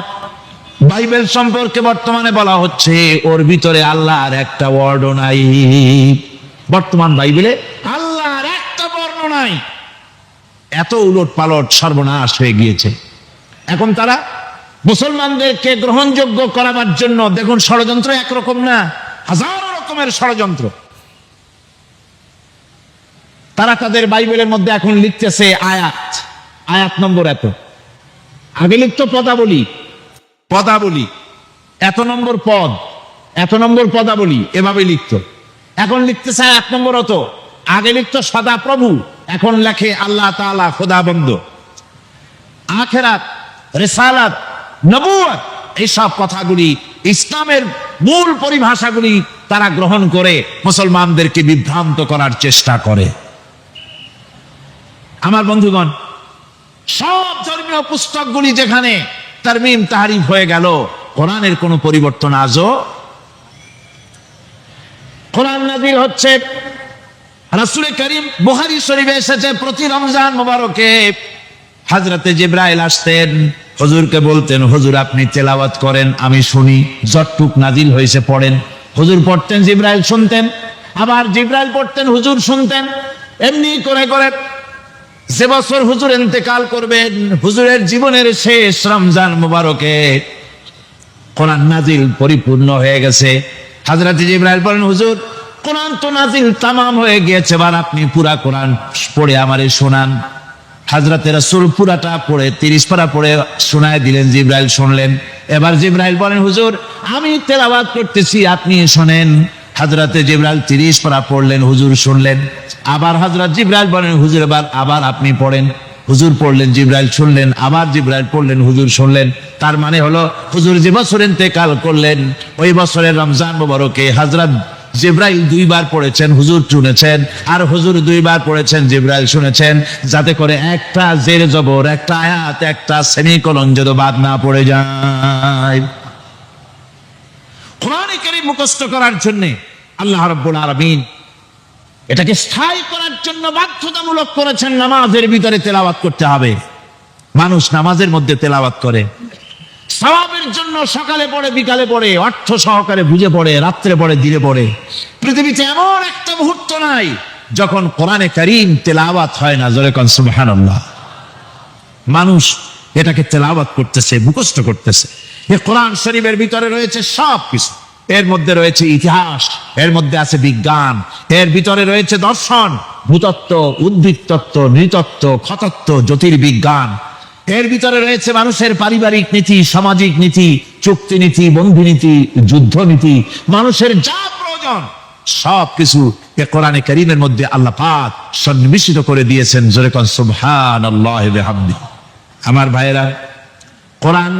বাইবেল সম্পর্কে বর্তমানে বলা হচ্ছে ওর ভিতরে আল্লাহর একটা ওয়ার্ডও নাই। বর্তমান বাইবেলে আল্লাহর একটা বর্ণ নাই। এত উলট পালট সর্বনাশ হয়ে গিয়েছে। এখন তারা মুসলমানদেরকে গ্রহণযোগ্য করাবার জন্য দেখুন, ষড়যন্ত্র একরকম না, হাজারো রকমের ষড়যন্ত্র। তারা তাদের বাইবেলের মধ্যে এখন লিখতেছে আয়াত নম্বর এত, আগে লিখত পদাবলী, এত নম্বর পদ, এত নম্বর পদাবলী, এভাবে লিখত। এখন লিখতেছে আয়াত নম্বর অত, আগে লিখত সদা প্রভু, এখন লেখে আল্লাহ তাআলা খোদাবন্দ। আখিরাত, রিসালাত, নবুয়ত, এইসব কথাগুলি, ইসলামের মূল পরিভাষাগুলি তারা গ্রহণ করে মুসলমানদেরকে বিভ্রান্ত করার চেষ্টা করে। আমার বন্ধুগণ, সব ধর্মীয় পুস্তকগুলি যেখানে তারমিম তারিফ হয়ে গেল, কোরআনের কোনো পরিবর্তন আজও। কোরআন নাযিল হচ্ছে, রাসূল করিম বুখারী শরীফে এসেছে, প্রতি রমজান মোবারকে হযরতে জিবরাইল আসতেন, হুজুরকে বলতেন, হুজুর আপনি তেলাওয়াত করেন, আমি শুনি, যতটুক নাজিল হয়েছে পড়েন। হুজুর পড়তেন, জিবরাইল শুনতেন, আবার জিবরাইল পড়তেন, হুজুর শুনতেন। এমনি করে করে যে বছর হুজুর ইন্তেকাল করবেন, হুজুরের জীবনের শেষ রমজান মোবারকে কোরআন নাজিল পরিপূর্ণ হয়ে গেছে। হযরত জিবরাইল বলেন, হুজুর কোরআন তো নাজিল তামাম হয়ে গিয়েছে, এবার আপনি পুরা কোরআন পড়ে আমারে শোনান। হযরত রাসূল পুরাটা পড়ে 30 পারা পড়ে শোনায় দিলেন, জিবরাইল শুনলেন। এবার জিবরাইল বলেন, হুজুর আমি তেলাওয়াত করতেছি, আপনি শোনেন। হযরতে জিবরাইল 30 পারা পড়লেন, হুজুর শুনলেন। আবার হযরত জিবরাইল বলেন, হুজুর আবার আপনি পড়েন। হুজুর পড়লেন, জিবরাইল শুনলেন, আবার জিবরাইল পড়লেন, হুজুর শুনলেন। তার মানে হলো হুজুর যে বছর ইন্তেকাল করলেন, ওই বছরের রমজান মোবারকে হযরত জিবরাইল 2 বার পড়েছেন, হুজুর শুনেছেন, আর হুজুর 2 বার পড়েছেন, জিবরাইল শুনেছেন, যাতে করে একটা জের জবর, একটা আয়াত, একটা সেমিকোলন যেন বাদ না পড়ে যায়। কোরআনে কারীম মুখস্থ করার জন্য আল্লাহ রাব্বুল আলামিন এটাকে স্থায়ী করার জন্য বাধ্যতামূলক করেছেন, নামাজের ভিতরে তেলাওয়াত করতে হবে। মানুষ নামাজের মধ্যে তেলাওয়াত করে, সওয়াবের জন্য সকালে পড়ে, বিকালে পড়ে, অর্থ সহকারে বুঝে পড়ে, রাত্রে পড়ে, দিনে পড়ে। পৃথিবীতে এমন একটা মুহূর্ত নাই যখন কোরআনে কারীম তেলাওয়াত হয় না। জোরে কোন সুবহানাল্লাহ। মানুষ এটাকে তেলাওয়াত করতেছে, মুখস্থ করতেছে। এই কোরআন শরীফের ভিতরে রয়েছে সব কিছু। এর মধ্যে রয়েছে ইতিহাস, এর মধ্যে আছে বিজ্ঞান, এর ভিতরে রয়েছে দর্শন, ভূতত্ত্ব, উদ্ভিদ তত্ত্ব, নৃতত্ত্ব, খতত্ত্ব, জ্যোতির্বিজ্ঞান। এর ভিতরে রয়েছে মানুষের পারিবারিক নীতি, সামাজিক নীতি, চুক্তি নীতি, বন্ধু নীতি, যুদ্ধ নীতি, মানুষের যা প্রয়োজন সব কিছু এ কোরআনে কারীমের মধ্যে আল্লাহ পাক সন্নিবেশিত করে দিয়েছেন। জোরে কোন সুবহানাল্লাহি ওয়া বিহামদিহি। আমার ভাইয়েরা, কোরআন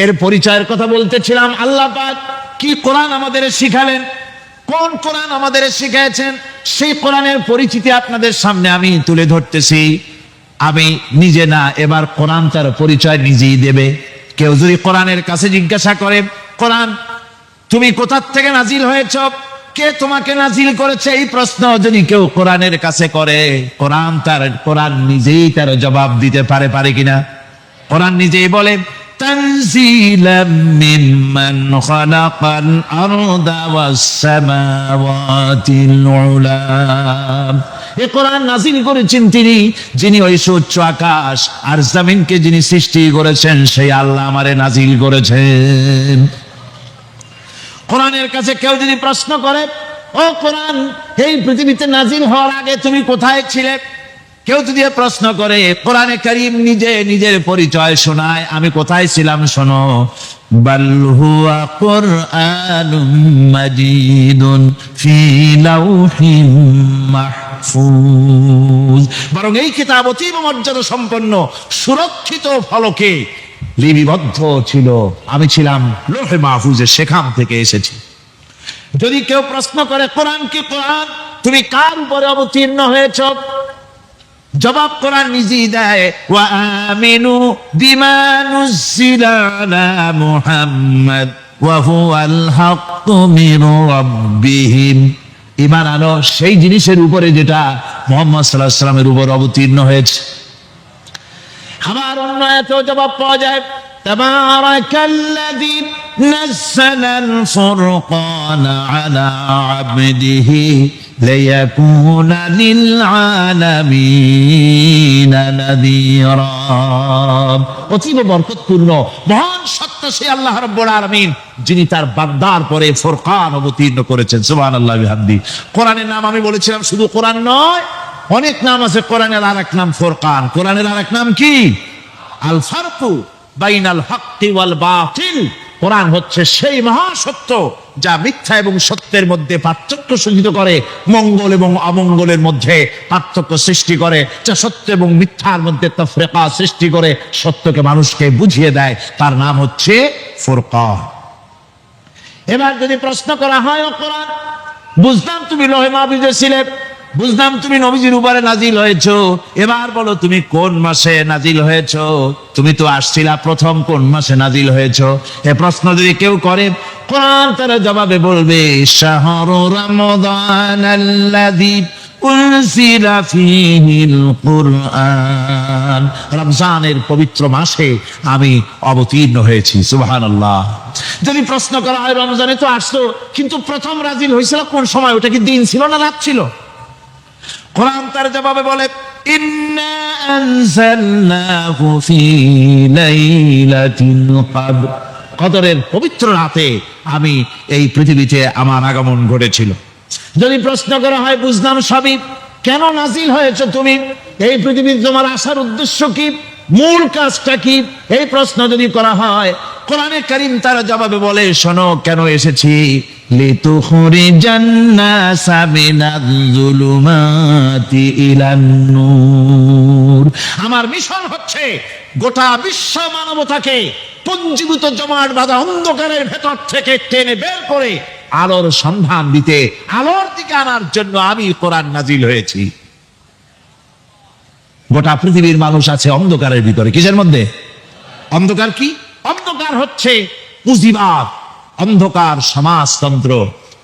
এর পরিচয়ের কথা বলতেছিলাম। আল্লাহ পাক কি কোরআন আমাদের শিখালেন, কোন কোরআন আমাদের শিখিয়েছেন, সেই কোরআনের পরিচিতি আপনাদের সামনে আমি তুলে ধরতেছি। আমি নিজে না, এবার কোরআন তার পরিচয় নিজেই দেবে। কেউ যদি কোরআনের কাছে জিজ্ঞাসা করে, কোরআন তুমি কোথা থেকে নাজিল হয়েছ, কে তোমাকে নাজিল করেছে, এই প্রশ্ন যদি কেউ কোরআনের কাছে করে, কোরআন নিজেই তার জবাব দিতে পারে কিনা? কোরআন নিজেই বলে, তানজিলাম মিম্মান খালাকাল আরদা ওয়াস সামাওয়াতিল উলা। এই কোরআন নাজিল করেছেন তিনি, যিনি ওই সুউচ্চ আকাশ আর জমিনকে যিনি সৃষ্টি করেছেন, সেই আল্লাহ আমারে নাজিল করেছেন। কোরআনের কাছে কেউ যদি প্রশ্ন করে, ও কোরআন এই পৃথিবীতে নাজিল হওয়ার আগে তুমি কোথায় ছিলে, কেউ যদি প্রশ্ন করে, কোরআনে কারীম নিজে নিজের পরিচয় শোনায়, আমি কোথায় ছিলাম শোনো, বাল হুয়া কুরআনুম মাজিদুন ফি লাউহিম মাহফুজ, বরং এই কিতাব অতীব মর্যাদা সম্পন্ন সুরক্ষিত ফলকে লিপিবদ্ধ ছিল, আমি ছিলাম লৌহে মাহফুজে, সেখান থেকে এসেছি। যদি কেউ প্রশ্ন করে কোরআন কি, কোরআন তুমি কার উপরে অবতীর্ণ হয়েছ, জবাব কোরআন নিজেই দেয়, ওয়া আমিনু বিমা নুজিলা আলা মুহাম্মাদ ওয়া হুয়াল হাক্কু মির রাব্বিহিম, ঈমান আনো সেই জিনিসের উপরে যেটা মুহাম্মদ সাল্লাল্লাহু আলাইহি ওয়াসাল্লামের উপর অবতীর্ণ হয়েছে। আবার অন্য আয়াতেও জবাব পাওয়া যায়, তাবারাকাল্লাযী নাযালাল ফুরকানা আলা আবদিহি লিয়াকুনা লিল আলামিনা নাযীরা, অতীব বরকতপূর্ণ মহান সত্তা সেই আল্লাহ রাব্বুল আলামিন যিনি তার বান্দার পরে ফুরকান অবতীর্ণ করেছেন। সুবহানাল্লাহি ওয়া বিহামদিহি। কোরআনের নাম আমি বলেছিলাম শুধু কোরআন নয়, অনেক নাম আছে। কোরআনের আরেক নাম ফুরকান, কোরআনের আরেক নাম কি? আল ফারকু বাইনাল হক্কি ওয়াল বাতিল। কোরআন হচ্ছে সেই মহাসত্য যা মিথ্যা এবং সত্যের মধ্যে পার্থক্য সূচিত করে, মঙ্গল এবং অমঙ্গলের মধ্যে পার্থক্য সৃষ্টি করে, যা সত্য এবং মিথ্যার মধ্যে তাফরিকা সৃষ্টি করে, সত্যকে মানুষকে বুঝিয়ে দেয়, তার নাম হচ্ছে ফুরকান। এবার যদি প্রশ্ন করা হয়, ও কোরআন বুঝলাম তুমি লৌহে মাহফুজে ছিলে, বুঝলাম তুমি নবীজির উপরে নাজিল হয়েছো, এবার বলো তুমি কোন মাসে নাজিল হয়েছো, তুমি তো আসছিলা প্রথম কোন মাসে নাজিল হয়েছো, এ প্রশ্ন যদি কেউ করে, কোরআন তার জবাবে বলবে, শাহরু রমাদানাল্লাযী উনজিলা ফীহিল কুরআন, রমজানের পবিত্র মাসে আমি অবতীর্ণ হয়েছি। সুবহানাল্লাহ। যদি প্রশ্ন করা হয়, রমজানে তো আসলো, কিন্তু প্রথম নাজিল হয়েছিল কোন সময়, ওটা কি দিন ছিল না রাত ছিল? কোরআন তার জবাবে বলে, ইন্না আনজালনাহু ফী লাইলাতিল কদর, কদরের পবিত্র রাতে আমি এই পৃথিবীতে আমার আগমন ঘটেছিল। যদি প্রশ্ন করা হয়, বুঝলাম সবই, কেন নাজিল হয়েছে তুমি, এই পৃথিবীতে তোমার আসার উদ্দেশ্য কি, মূল কাজটা কি, এই প্রশ্ন যদি করা হয়, কোরআনে কারীম তার জবাবে বলে, শোনো কেন এসেছি, লিতুখরিজান নাসা মিনাজ যুলুমাতি ইলান নূর, আমার মিশন হচ্ছে গোটা বিশ্ব মানবতাকে পঞ্জীভূত জমাট বাঁধা অন্ধকারের ভেতর থেকে টেনে বের করে আলোর সন্ধান দিতে, আলোর দিকে আনার জন্য আমি কোরআন নাজিল হয়েছি। গোটা পৃথিবীর মানুষ আছে অন্ধকারের ভিতরে। কিসের মধ্যে? অন্ধকার কি? অন্ধকার হচ্ছে পুঁজিবাদ, অন্ধকার সমাজতন্ত্র,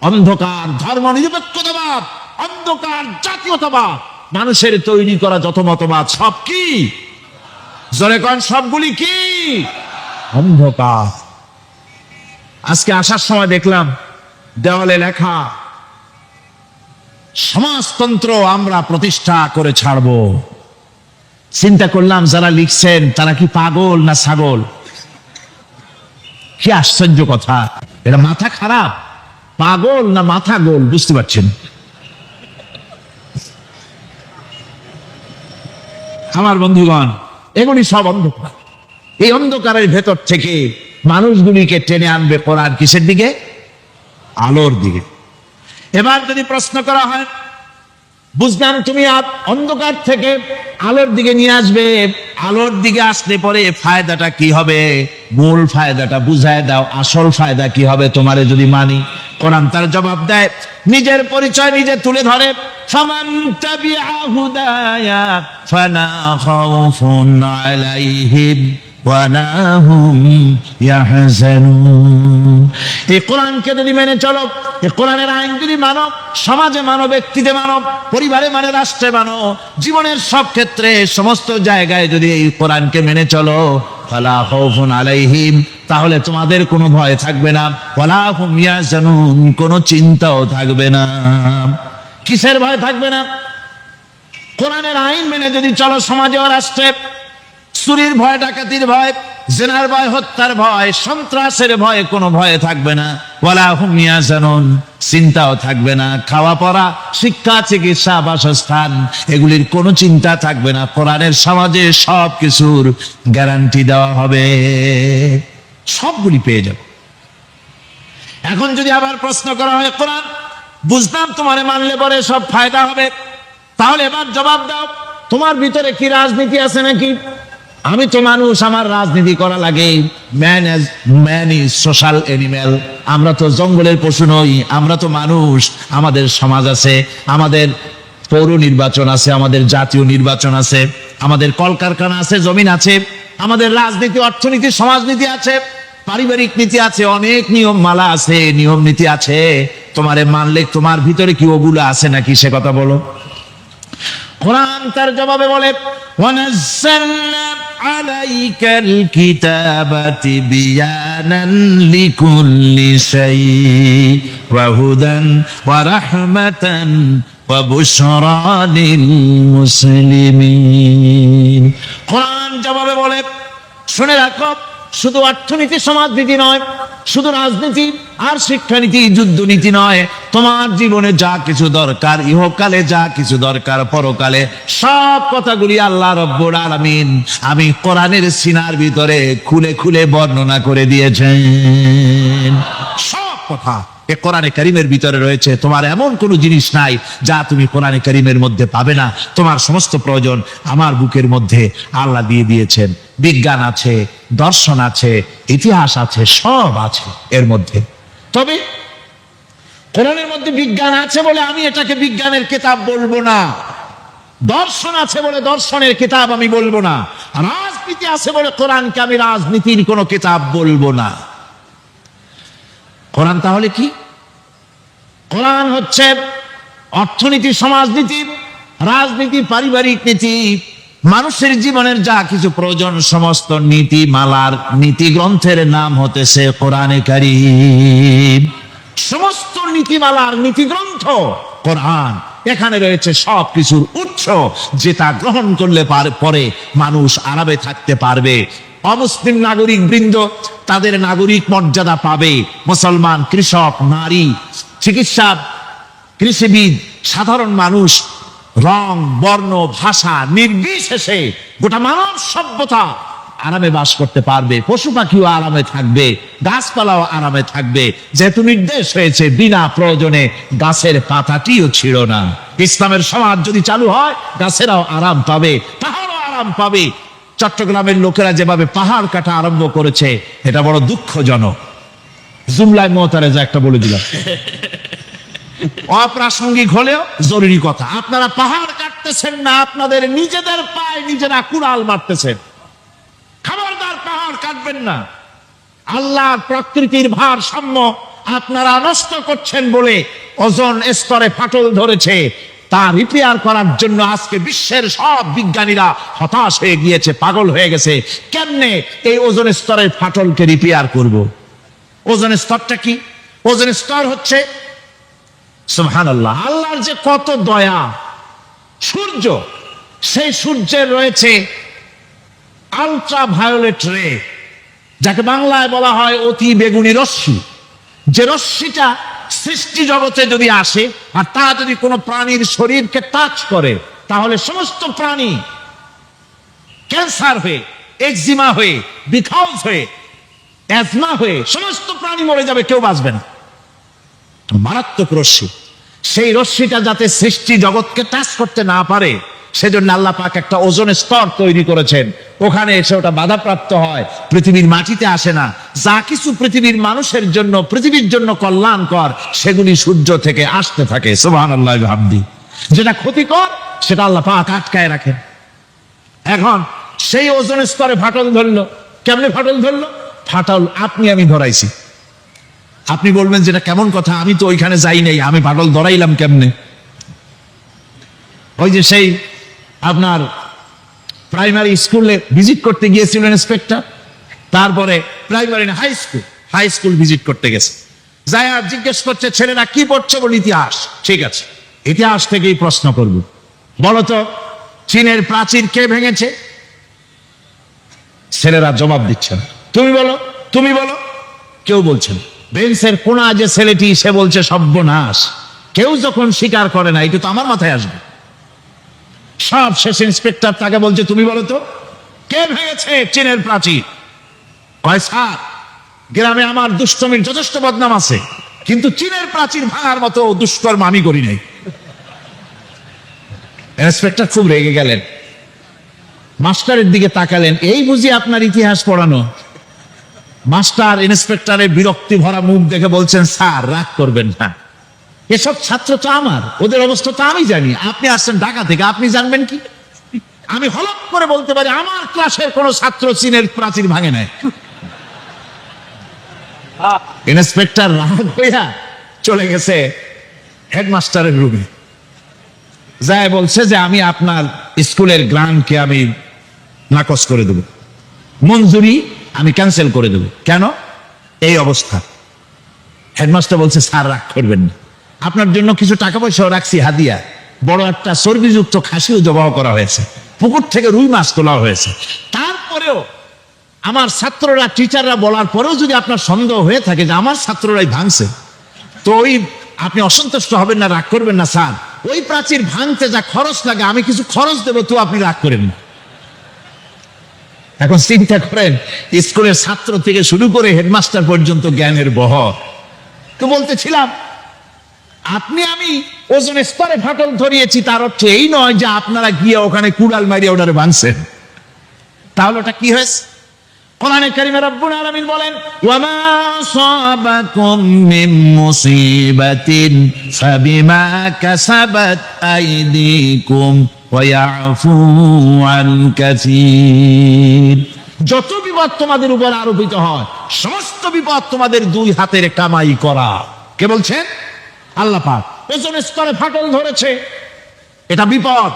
অন্ধকার ধর্ম নিরপেক্ষতাবাদ, অন্ধকার জাতীয়তাবাদ, মানুষের তৈরি করা যত মতবাদ সব কি? জোরে কোন, সবগুলি কি? অন্ধকার। আজকে আসার সময় দেখলাম দেওয়ালে লেখা, সমাজতন্ত্র আমরা প্রতিষ্ঠা করে ছাড়বো। চিন্তা করলাম যারা লিখছেন তারা কি পাগল না ছাগল? কি আশ্চর্য কথা, এটা মাথা খারাপ, পাগল না মাথা গোল বুঝতে পারছেন? আমার বন্ধুগণ, এগুলি সব অন্ধকার। এই অন্ধকারের ভেতর থেকে মানুষগুলিকে টেনে আনবে কোরআন কিসের দিকে? আলোর দিকে। এবার যদি প্রশ্ন করা হয়, বুঝলাম তুমি অন্ধকার থেকে আলোর দিকে নিয়ে আসবে, আলোর দিকে আসলে পরে ফায়দাটা কি হবে, মূল ফায়দাটা বুঝায় দাও, আসল ফায়দা কি হবে তোমারে যদি মানি। কোরআন তার জবাব দেয়, নিজের পরিচয় নিজে তুলে ধরে, ফামান তাবিআ হুদায়া ফালা খাউফুন আলাইহিম ওয়ালা হুম ইয়াহজানুন। এই কোরআনকে যদি মেনে চলো, এই কোরআনের আইন যদি মানো, সমাজে মানো, ব্যক্তিতে মানো, পরিবারে মানে, রাষ্ট্রে মানো, জীবনের সব ক্ষেত্রে সমস্ত জায়গায় যদি এই কোরআনকে মেনে চলো, ফালা খাউফুন আলাইহিম, তাহলে তোমাদের কোনো ভয় থাকবে না, ওয়ালা হুম ইয়াহজানুন, কোনো চিন্তাও থাকবে না। কিসের ভয় থাকবে না? কোরআনের আইন মেনে যদি চলো সমাজে ও রাষ্ট্রে, চুরির ভয়, ডাকাতির ভয়, জেনার ভয়, হত্যার ভয়, সন্ত্রাসের ভয়, কোনো ভয়ে থাকবে না। ওয়ালা হুম ইয়াহজানুন, চিন্তাও থাকবে না। খাওয়া পড়া, শিক্ষা, চিকিৎসা, বাসস্থান, এগুলির কোনো চিন্তা থাকবে না। কোরআনের সমাজে সব কিছুর গ্যারান্টি দেওয়া হবে, সবগুলি পেয়ে যাবে। এখন যদি আবার প্রশ্ন করা হয়, কোরআন বুঝলাম তোমারে মানলে পরে সব ফায়দা হবে, তাহলে এবার জবাব দাও, তোমার ভিতরে কি রাজনীতি আছে নাকি? আমি তো মানুষ, আমার রাজনীতি করা লাগে। Man is social animal. আমরা তো জঙ্গলের পশু নই, আমরা তো মানুষ। আমাদের সমাজ আছে, আমাদের পৌর নির্বাচন আছে, আমাদের জাতীয় নির্বাচন আছে, আমাদের কলকারখানা আছে, জমিন আছে, আমাদের রাজনীতি, অর্থনীতি, সমাজনীতি আছে, পারিবারিক নীতি আছে, অনেক নিয়ম মালা আছে, নিয়ম নীতি আছে। তোমারে মানলে তোমার ভিতরে কি ওগুলো আছে নাকি, সে কথা বলো। কোরআন তার জবাবে বলে, ওয়ানাজ্জালনা আলাইকাল কিতাবা তিবয়ানান লিকুল্লি শাই ওয়া হুদান ওয়া রাহমাতান ওয়া বুশরা লিল মুসলিমিন। কোরআন জবাবে বলে, শুনে রাখো, শুধু অর্থনীতি, সমাজনীতি নয়, শুধু রাজনীতি আর শিক্ষানীতি, যুদ্ধনীতি নয়, তোমার জীবনে যা কিছু দরকার, ইহকালে যা কিছু দরকার, পরকালে, সব কথাগুলি আল্লাহ রব্বুল আলামিন আমি কোরআনের সিনার ভিতরে খুলে খুলে বর্ণনা করে দিয়েছেন। সব কথা এ কোরআনে কারীমের ভিতরে রয়েছে। তোমার এমন কোনো জিনিস নাই যা তুমি কোরআনে কারীমের মধ্যে পাবে না। তোমার সমস্ত প্রয়োজন আমার বুকের মধ্যে আল্লাহ দিয়ে দিয়েছেন। বিজ্ঞান আছে, দর্শন আছে, ইতিহাস আছে, সব আছে এর মধ্যে। তবে কোরআনের মধ্যে বিজ্ঞান আছে বলে আমি এটাকে বিজ্ঞানের কিতাব বলবো না, দর্শন আছে বলে দর্শনের কিতাব আমি বলবো না, রাজনীতি আছে বলে কোরআনকে আমি রাজনীতির কোনো কিতাব বলবো না। কোরআন তাহলে কি? কোরআন হচ্ছে অর্থনীতি, সমাজনীতি, রাজনীতি, পারিবারিক নীতি, মানুষের জীবনের যা কিছু প্রয়োজন, সমস্ত নীতি মালার নীতি গ্রন্থের নাম হতেছে কোরআনে কারীম। সমস্ত নীতিমালার নীতি গ্রন্থ কোরআন। এখানে রয়েছে সব কিছুর উৎস, যেটা গ্রহণ করলে পরে মানুষ আরামে থাকতে পারবে। অমুসলিম নাগরিক বৃন্দ তাদের নাগরিক মর্যাদা পাবে। মুসলমান, কৃষক, নারী, চিকিৎসা, কৃষিবিদ, সাধারণ মানুষ, রং, বর্ণ, ভাষা নির্বিশেষে গোটা মানব সভ্যতা আরামে বাস করতে পারবে। পশু পাখিও আরামে থাকবে, গাছপালাও আরামে থাকবে, যেহেতু নির্দেশ হয়েছে বিনা প্রয়োজনে গাছের পাতাটিও ছিঁড়ো না। ইসলামের সমাজ যদি চালু হয়, গাছেরাও আরাম পাবে, পাহাড়ও আরাম পাবে। চট্টগ্রামের লোকেরা যেভাবে পাহাড় কাটা আরম্ভ করেছে, এটা বড় দুঃখজনক। জুমলায় মোতারেজা একটা বলে দিলাম, অপ্রাসঙ্গিক হলেও জরুরি কথা। আপনারা পাহাড় কাটতেছেন না, আপনাদের নিজেদের পায়ে নিজেরা কুড়াল মারতেছেন। খবরদার, পাহাড় কাটবেন না। আল্লাহর প্রকৃতির ভারসাম্য আপনারা নষ্ট করছেন বলে ওজোন স্তরে ফাটল ধরেছে। তা রিপেয়ার করার জন্য আজকে বিশ্বের সব বিজ্ঞানীরা হতাশ হয়ে গিয়েছে, পাগল হয়ে গেছে। কেমনে এই ওজোন স্তরের ফাটলকে রিপেয়ার করব? ওজোন স্তরটা কি? ওজোন স্তর হচ্ছে, সুবহানাল্লাহ, আল্লাহর যে কত দয়া। সূর্য, সেই সূর্যের রয়েছে আলট্রা ভায়োলেট রে, যাকে বাংলায় বলা হয় অতি বেগুনি রশ্মি। যে রশ্মিটা সৃষ্টি জগতে যদি আসে আর তা যদি কোনো প্রাণীর শরীরকে টাচ করে, তাহলে সমস্ত প্রাণী ক্যান্সার হয়ে, এক্সিমা হয়ে, বিখাউস হয়ে, অ্যাজমা হয়ে সমস্ত প্রাণী মরে যাবে, কেউ বাঁচবে না। মারাত্মক রশ্মি। সেই রশ্মিটা যাতে সৃষ্টি জগৎকে টাচ করতে না পারে, সেজন্য আল্লাহ পাক একটা ওজোন স্তর তৈরি করেছেন। ওখানে এসে ওটা বাধাপ্রাপ্ত হয়, পৃথিবীর মাটিতে আসে না। যা কিছু পৃথিবীর মানুষের জন্য, পৃথিবীর জন্য কল্যাণকর, সেগুলি সূর্য থেকে আসতে থাকে। সুবহানাল্লাহ বিহামদি। যেটা ক্ষতিকর, সেটা আল্লাহ পাক আটকায় রাখেন। এখন সেই ওজোন স্তরে ফাটল ধরলো। কেমনে ফাটল ধরলো? ফাটল আপনি আমি ধরাইছি। আপনি বলবেন যেটা কেমন কথা, আমি তো ওইখানে যাই নাই, আমি ফাটল ধরাইলাম কেমনে? ওই যে সেই আপনার প্রাইমারি স্কুলে ভিজিট করতে গিয়েছিলেন ইন্সপেক্টর, তারপরে প্রাইমারি না হাই স্কুল ভিজিট করতে গেছে, যাই আর জিজ্ঞেস করছে ছেলেরা কি পড়ছে? বল ইতিহাস। ঠিক আছে, ইতিহাস থেকেই প্রশ্ন করব। বলতো চীনের প্রাচীর কে ভেঙেছে? ছেলেরা জবাব দিচ্ছেন, তুমি বলো, তুমি বলো। কেউ বলছেন। বেঞ্চের কোনা যে ছেলেটি, সে বলছে সর্বনাশ। কেউ যখন স্বীকার করে না, এটা তো আমার মাথায় আসবে। সব শেষ ইন্সপেক্টর তাকে বলছে, তুমি বলো তো, কে ভেঙেছে চীনের প্রাচীর? কয় স্যার, গ্রামে আমার দুষ্টমির যথেষ্ট বদনাম আছে, কিন্তু চীনের প্রাচীর ভাঙার মতো দুষ্কর্ম আমি করি নাই। ইন্সপেক্টর খুব রেগে গেলেন, মাস্টারের দিকে তাকালেন, এই বুঝি আপনার ইতিহাস পড়ানো? মাস্টার ইন্সপেক্টরের বিরক্তি ভরা মুখ দেখে বলছেন, স্যার রাগ করবেন না, এসব ছাত্র তো আমার, ওদের অবস্থা তো আমি জানি। আপনি আসছেন ঢাকা থেকে, আপনি জানবেন কি? আমি হলপ করে বলতে পারি আমার ক্লাসের কোন ছাত্র চীনের প্রাচীর ভাঙে নাই। ইন্সপেক্টর রাগ হইয়া চলে গেছে হেডমাস্টারের রুমে, যায় বলছে যে আমি আপনার স্কুলের গ্রান্টকে আমি নাকচ করে দেব, মঞ্জুরি আমি ক্যান্সেল করে দেব। কেন? এই অবস্থা। হেডমাস্টার বলছে, স্যার রাগ করবেন না, আপনার জন্য কিছু টাকা পয়সাও রাখছি হাদিয়া, বড় একটা চর্বিযুক্ত খাসিও জবাহ করা হয়েছে, পুকুর থেকে রুই মাছ তোলা হয়েছে। তারপরেও আমার ছাত্ররা, টিচাররা বলার পরেও যদি আপনার সন্দেহ হয়ে থাকে যে আমার ছাত্ররাই ভাঙছে, তো ওই আপনি অসন্তুষ্ট হবেন না, রাগ করবেন না স্যার, ওই প্রাচীর ভাঙতে যা খরচ লাগে আমি কিছু খরচ দেবো, তো আপনি রাগ করেন না। এখন চিন্তা করেন, স্কুলের ছাত্র থেকে শুরু করে হেডমাস্টার পর্যন্ত জ্ঞানের বহর। তো বলতেছিলাম, আপনি আমি ওজনে স্তরে ফাটল ধরিয়েছি, তার অর্থ এই নয় যে আপনারা গিয়ে ওখানে কুড়াল মারিয়ে ওটারে ভাঙছেন। তাহলে ওটা কি হয়েছে? কোরআনে কারিমে রব্বুল আলামিন বলেন, ওয়ামা আসাবাকুম মিন মুসিবাতিন ফাবিমা কাসাবাত আইদিকুম ওয়া ইয়াফু আন কাসীর। যত বিপদ তোমাদের উপর আরোপিত হয়, সমস্ত বিপদ তোমাদের দুই হাতের কামাই করা। কে বলছেন? আল্লাহ পাক। ওজনের স্তরে ফাটল ধরেছে, এটা বিপদ,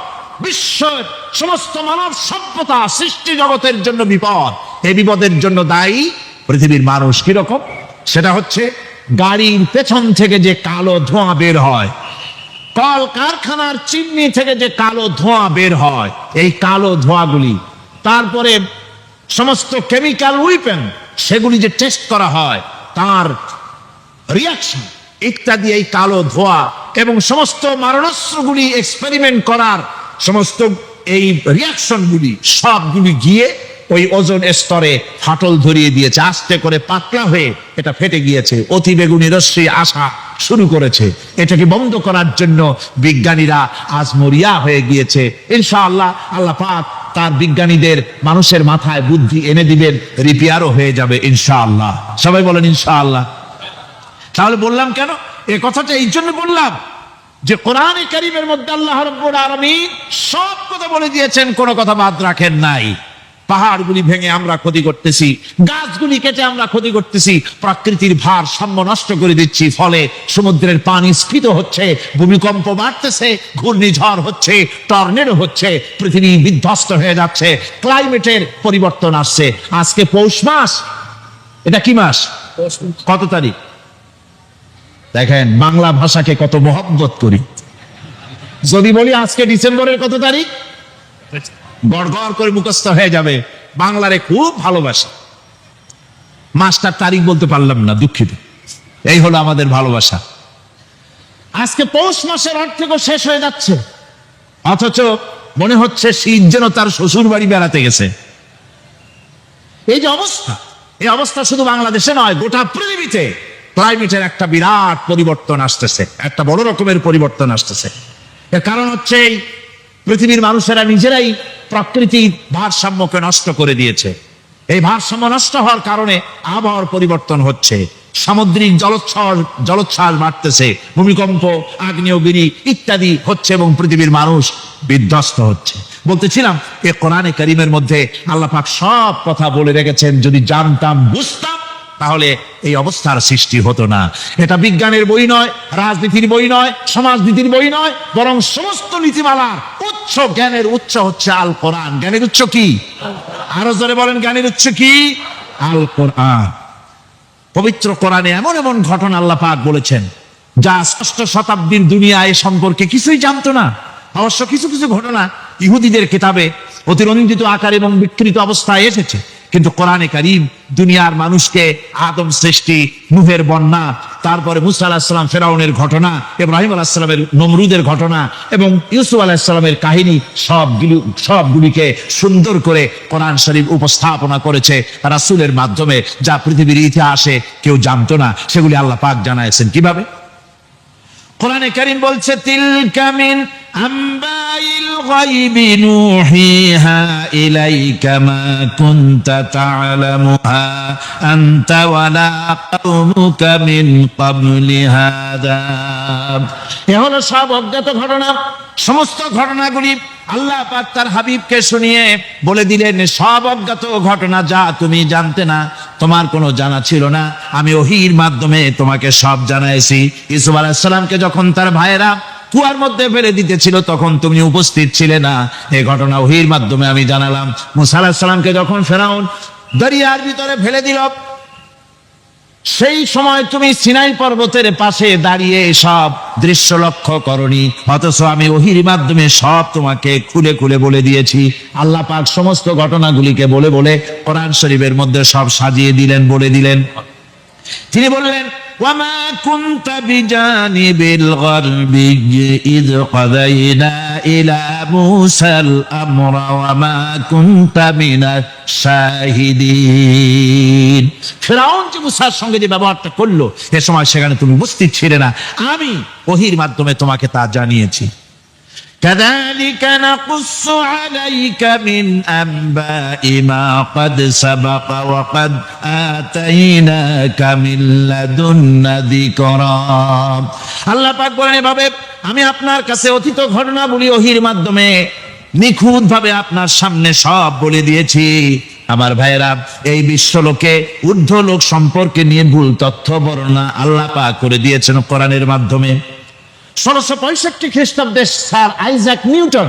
বিশ্বের সমস্ত মানব সভ্যতা সৃষ্টি জগতের জন্য বিপদ। এই বিপদের জন্য দায়ী পৃথিবীর মানুষ। কিরকম? সেটা হচ্ছে গাড়ির পেছন থেকে যে কালো ধোঁয়া বের হয়, কল কারখানার চিমনি থেকে যে কালো ধোঁয়া বের হয়, এই কালো ধোঁয়াগুলি, তারপরে সমস্ত কেমিক্যাল উইপেন সেগুলি যে টেস্ট করা হয়, তার রিয়াকশন ইত্যাদি, এই কালো ধোঁয়া এবং সমস্ত মারণাস্ত্রগুলি এক্সপেরিমেন্ট করার সমস্ত এই রিয়াকশনগুলি সবগুলি গিয়ে ওই ওজোন স্তরে ফাটল ধরিয়ে দিয়েছে। আস্তে করে পাতলা হয়ে এটা ফেটে গিয়েছে, অতি বেগুনি রশ্মি আসা শুরু করেছে। এটাকে বন্ধ করার জন্য বিজ্ঞানীরা আজ মরিয়া হয়ে গিয়েছে। ইনশাআল্লাহ আল্লাহ পাক তার বিজ্ঞানীদের মানুষের মাথায় বুদ্ধি এনে দিবেন, রিপেয়ারও হয়ে যাবে ইনশাআল্লাহ। সবাই বলেন ইনশাআল্লাহ। তাহলে বললাম কেন এই কথাটা? এই জন্য বললাম যে কোরআনে কারীমের মধ্যে আল্লাহ রাব্বুল আলামিন সব কথা বলে দিয়েছেন, কোনো কথা বাদ রাখেন নাই। পাহাড়গুলি ভেঙে আমরা ক্ষতি করতেছি, গাছগুলি কেটে আমরা ক্ষতি করতেছি, প্রকৃতির ভারসাম্য নষ্ট করে দিচ্ছি, ফলে সমুদ্রের পানি স্ফীত হচ্ছে, ভূমিকম্প বাড়তেছে, ঘূর্ণিঝড় হচ্ছে, টর্নেডো হচ্ছে, পৃথিবী বিধ্বস্ত হয়ে যাচ্ছে, ক্লাইমেটের পরিবর্তন আসছে। আজকে পৌষ মাস, এটা কি মাস? কত তারিখ? দেখেন বাংলা ভাষাকে কত মহব্বত করি। যদি বলি আজকে ডিসেম্বরের কত তারিখ, গড়গড় করে মুখস্থ হয়ে যাবে। বাংলারে খুব ভালোবাসি, মাসটার তারিখ বলতে পারলাম না, দুঃখিত। এই হলো আমাদের ভালোবাসা। আজকে পৌষ মাসের অর্ধেকও শেষ হয়ে যাচ্ছে, অথচ মনে হচ্ছে শীত যেন তার শ্বশুর বাড়ি বেড়াতে গেছে। এই যে অবস্থা, এই অবস্থা শুধু বাংলাদেশে নয়, গোটা পৃথিবীতে ক্লাইমেটের একটা বিরাট পরিবর্তন আসতেছে, একটা বড় রকমের পরিবর্তন আসতেছে। এর কারণ হচ্ছে এই পৃথিবীর মানুষেরা নিজেরাই প্রকৃতির ভারসাম্যকে নষ্ট করে দিয়েছে। এই ভারসাম্য নষ্ট হওয়ার কারণে আবহাওয়ার পরিবর্তন হচ্ছে, সামুদ্রিক জলোচ্ছ্বাস বাড়তেছে, ভূমিকম্প, আগ্নেয়গিরি ইত্যাদি হচ্ছে এবং পৃথিবীর মানুষ বিধ্বস্ত হচ্ছে। বলতেছিলাম এই কোরআনে কারীমের মধ্যে আল্লাহ পাক সব কথা বলে রেখেছেন। যদি জানতাম, বুঝতাম, তাহলে এই অবস্থার সৃষ্টি হতো না। এটা বিজ্ঞানের বই নয়, রাজনীতির বই নয়, সমাজনীতির বই নয়, বরং সমস্ত নীতিমালার উচ্চ, জ্ঞানের উচ্চ হচ্ছে আল কোরআন। জ্ঞানের উচ্চ কি? আরো জোরে বলেন, জ্ঞানের উচ্চ কি? আল কোরআন। পবিত্র কোরআনে এমন এমন ঘটনা আল্লাহ পাক বলেছেন যা ষষ্ঠ শতাব্দীর দুনিয়া এ সম্পর্কে কিছুই জানতো না। অবশ্য কিছু কিছু ঘটনা ইহুদিদের কিতাবে অতিরঞ্জিত আকার এবং বিকৃত অবস্থায় এসেছে, কিন্তু কোরআনে কারীম দুনিয়ার মানুষকে আদম সৃষ্টি, নূহের বন্যা, তারপরে মুসা আলাইহিস সালাম ফেরাউনের ঘটনা, ইব্রাহিম আলাইহিস সালামের নমরুদের ঘটনা এবং ইউসুফ আলাইহিস সালামের কাহিনী সবগুলিকে সুন্দর করে কোরআন শরীফ উপস্থাপনা করেছে রাসূলের মাধ্যমে, যা পৃথিবীর ইতিহাসে কেউ জানতো না, সেগুলি আল্লাহ পাক জানাইছেন। কিভাবে? কোরআনে কারীম বলছে, তিলকা মিন আম্বাইল গায়বি নূহিহা ইলাইকা মা কুনতা তা'লামুহা আনতা ওয়ালা কওমুকা মিন ক্বাবলি হাদা। এ হলো সব অজ্ঞাত ঘটনা। সমস্ত ঘটনাগুলি আল্লাহ পাক তার হাবিবকে শুনিয়ে বলে দিলেন, সব অজ্ঞাত ঘটনা যা তুমি জানতে না, তোমার কোনো জানা ছিল না, আমি ওহীর মাধ্যমে তোমাকে সব জানাইছি। ইউসুফ আলাইহিস সালামকে যখন তার ভাইয়েরা কুয়ার মধ্যে ফেলে দিতেছিল তখন তুমি উপস্থিত ছিলে না, এই ঘটনা ওহীর মাধ্যমে আমি জানালাম। মুসা আলাইহিস সালামকে যখন ফেরাউন দরিয়ার ভিতরে ফেলে দিল, সেই সময় তুমি সিনাই পর্বতের পাশে দাঁড়িয়ে সব দৃশ্য লক্ষ্য করনি, অথচ আমি ওহীর মাধ্যমে সব তোমাকে খুলে খুলে বলে দিয়েছি। আল্লাহ পাক সমস্ত ঘটনাগুলিকে বলে বলে কোরআন শরীফের মধ্যে সব সাজিয়ে দিলেন, বলে দিলেন। তিনি বললেন, ওয়ামা কুনতা বিজানিবিল গারবি ইয কাযাইনা ইলা মূসাল আমরা ওয়ামা কুনতা মিনাশ শাহিদিন। ফিরআউন যে মূসার সঙ্গে যে ব্যবহারটা করলো, এ সময় সেখানে তুমি উপস্থিত ছিলে না, আমি ওহীর মাধ্যমে তোমাকে তা জানিয়েছি। كذلك نقص عليك من أنباء ما قد سبق وقد آتيناك من لدنا ذكرا। আল্লাহ পাক বলেন, এভাবে আমি আপনার কাছে অতীত ঘটনাবলী ওহীর মাধ্যমে নিখুঁত ভাবে আপনার সামনে সব বলে দিয়েছি। আমার ভাইয়েরা, এই বিশ্বলোকে ঊর্ধ্ব লোক সম্পর্কে নিয়ে ভুল তথ্য বর্ণনা আল্লাহ পাক করে দিয়েছেন কোরআনের মাধ্যমে। 1665 খ্রিস্টাব্দে স্যার আইজাক নিউটন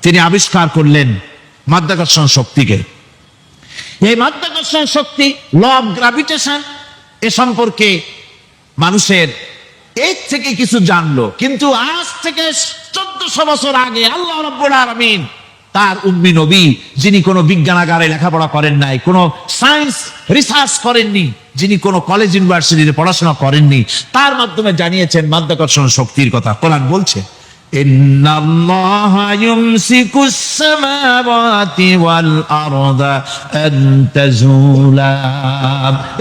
তিনি আবিষ্কার করলেন মাধ্যাকর্ষণ শক্তিকে। এই মাধ্যাকর্ষণ শক্তি, ল অফ গ্রাভিটেশন, এ সম্পর্কে মানুষের এর থেকে কিছু জানলো, কিন্তু আজ থেকে 1400 বছর আগে আল্লাহ রাব্বুল আলামিন তার উম্মি নবী, যিনি কোনো বিজ্ঞানাগারে লেখাপড়া করেন নাই, কোনো সায়েন্স রিসার্চ করেননি, যিনি কোনো কলেজ ইউনিভার্সিটিতে পড়াশোনা করেননি, তার মাধ্যমে জানিয়েছেন মাধ্যাকর্ষণ শক্তির কথা। কোরআন বলছে, ইন্নাল্লাহা ইউমসিকুস সামাওয়াতি ওয়াল আরদা আন তাজুলা।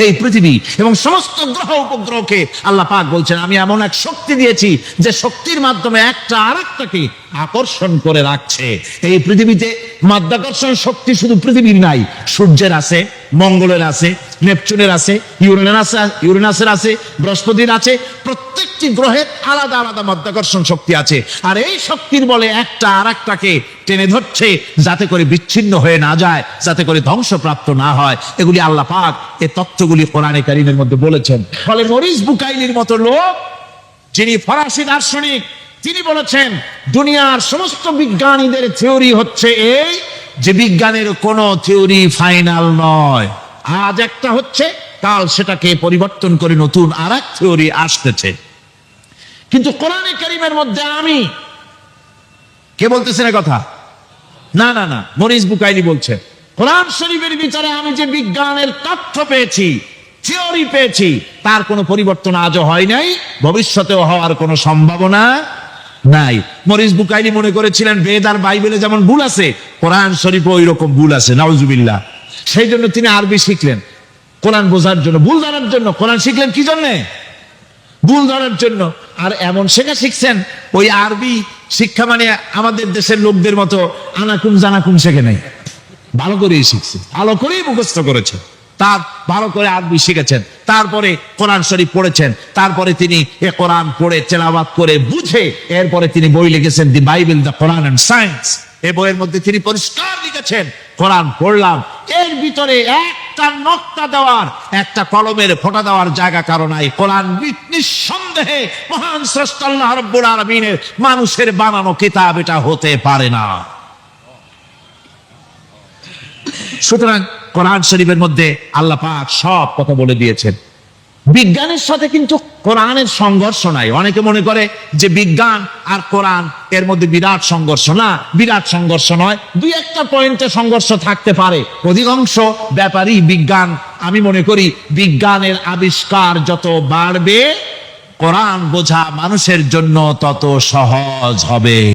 এই পৃথিবী এবং সমস্ত গ্রহ উপগ্রহকে আল্লাহ পাক বলছেন, আমি এমন এক শক্তি দিয়েছি যে শক্তির মাধ্যমে একটা আরেকটাকে আকর্ষণ করে রাখছে। এই পৃথিবীতে মাধ্যাকর্ষণ শক্তি শুধু পৃথিবীর নাই, সূর্যের আছে, মঙ্গলের আছে, নেপচুনের আছে, ইউরেনাসের আছে, বৃহস্পতির আছে। প্রত্যেকটি গ্রহের আলাদা আলাদা মাধ্যাকর্ষণ শক্তি আছে, আর এই শক্তির বলে একটা আরেকটাকে টেনে ধরছে যাতে করে বিচ্ছিন্ন হয়ে না যায়, যাতে করে ধ্বংসপ্রাপ্ত না হয়। এগুলি আল্লাহ পাক এই তত্ত্বগুলি কোরআনে কারীমের মধ্যে বলেছেন। ফলে মরিস বুকাইলির মতো লোক, যিনি ফরাসি দার্শনিক, তিনি বলেছেন দুনিয়ার সমস্ত বিজ্ঞানীদের থিওরি হচ্ছে এই, যে বিজ্ঞানের কোনো থিওরি ফাইনাল নয়। আজ একটা হচ্ছে, কাল সেটাকে পরিবর্তন করে নতুন আরেক থিওরি আসতেছে। কিন্তু কোরআনে কারীমের মধ্যে আমি, কে বলতেছেন কথা? না না না, মরিস বুকাইলি বলছেন, কোরআন শরীফের ভিতরে আমি যে বিজ্ঞানের তথ্য পেয়েছি, থিওরি পেয়েছি, তার কোনো পরিবর্তন আজও হয় নাই, ভবিষ্যতেও হওয়ার কোনো সম্ভাবনা নাই। মরিস বুকাইলি মনে করেছিলেন বেদ আর বাইবেলে যেমন ভুল আছে, কোরআন শরীফে ওই রকম ভুল আছে, নাউজুবিল্লাহ। সেই জন্য তিনি আরবি শিখলেন কোরআন বোঝার জন্য, ভুল ধরার জন্য। কোরআন শিখলেন কি জন্যে? ভুল ধরার জন্য। আর এমন শেখা শিখছেন, ওই আরবি শিক্ষা মানে আমাদের দেশের লোকদের মতো আনাকুম জানাকুম শেখে নাই, ভালো করেই শিখছে, ভালো করেই মুখস্থ করেছে, তার ভালো করে আরবি শিখেছেন, তারপরে কোরআন শরীফ পড়েছেন, তারপরে তিনি এ কোরআন পড়ে তেলাওয়াত করে বুঝে এরপরে তিনি বই লিখেছেন the Bible, the Quran and science. এই বইয়ের মধ্যে তিনি পরিষ্কার লিখেছেন, কোরআন পড়লাম, এর ভিতরে একটা নকতা দেওয়ার, একটা কলমের ফোঁটা দেওয়ার জায়গা কারণ নাই। কোরআন নিঃসন্দেহে মহান স্রষ্টা আল্লাহ রাব্বুল আলামিনের মানুষের বানানো কিতাব, এটা হতে পারে না। সুতরাং কোরআন শরীফের মধ্যে আল্লাহ পাক সব কথা বলে দিয়েছেন। বিজ্ঞানের সাথে কিন্তু কোরআনের সংঘর্ষ নাই। অনেকে মনে করে যে বিজ্ঞান আর কোরআন এর মধ্যে বিরাট সংঘর্ষ। না, বিরাট সংঘর্ষ নয়, দুই একটা পয়েন্টে সংঘর্ষ থাকতে পারে। অধিকাংশ ব্যাপারই বিজ্ঞান, আমি মনে করি বিজ্ঞানের আবিষ্কার যত বাড়বে কোরআন বোঝা মানুষের জন্য তত সহজ হবে।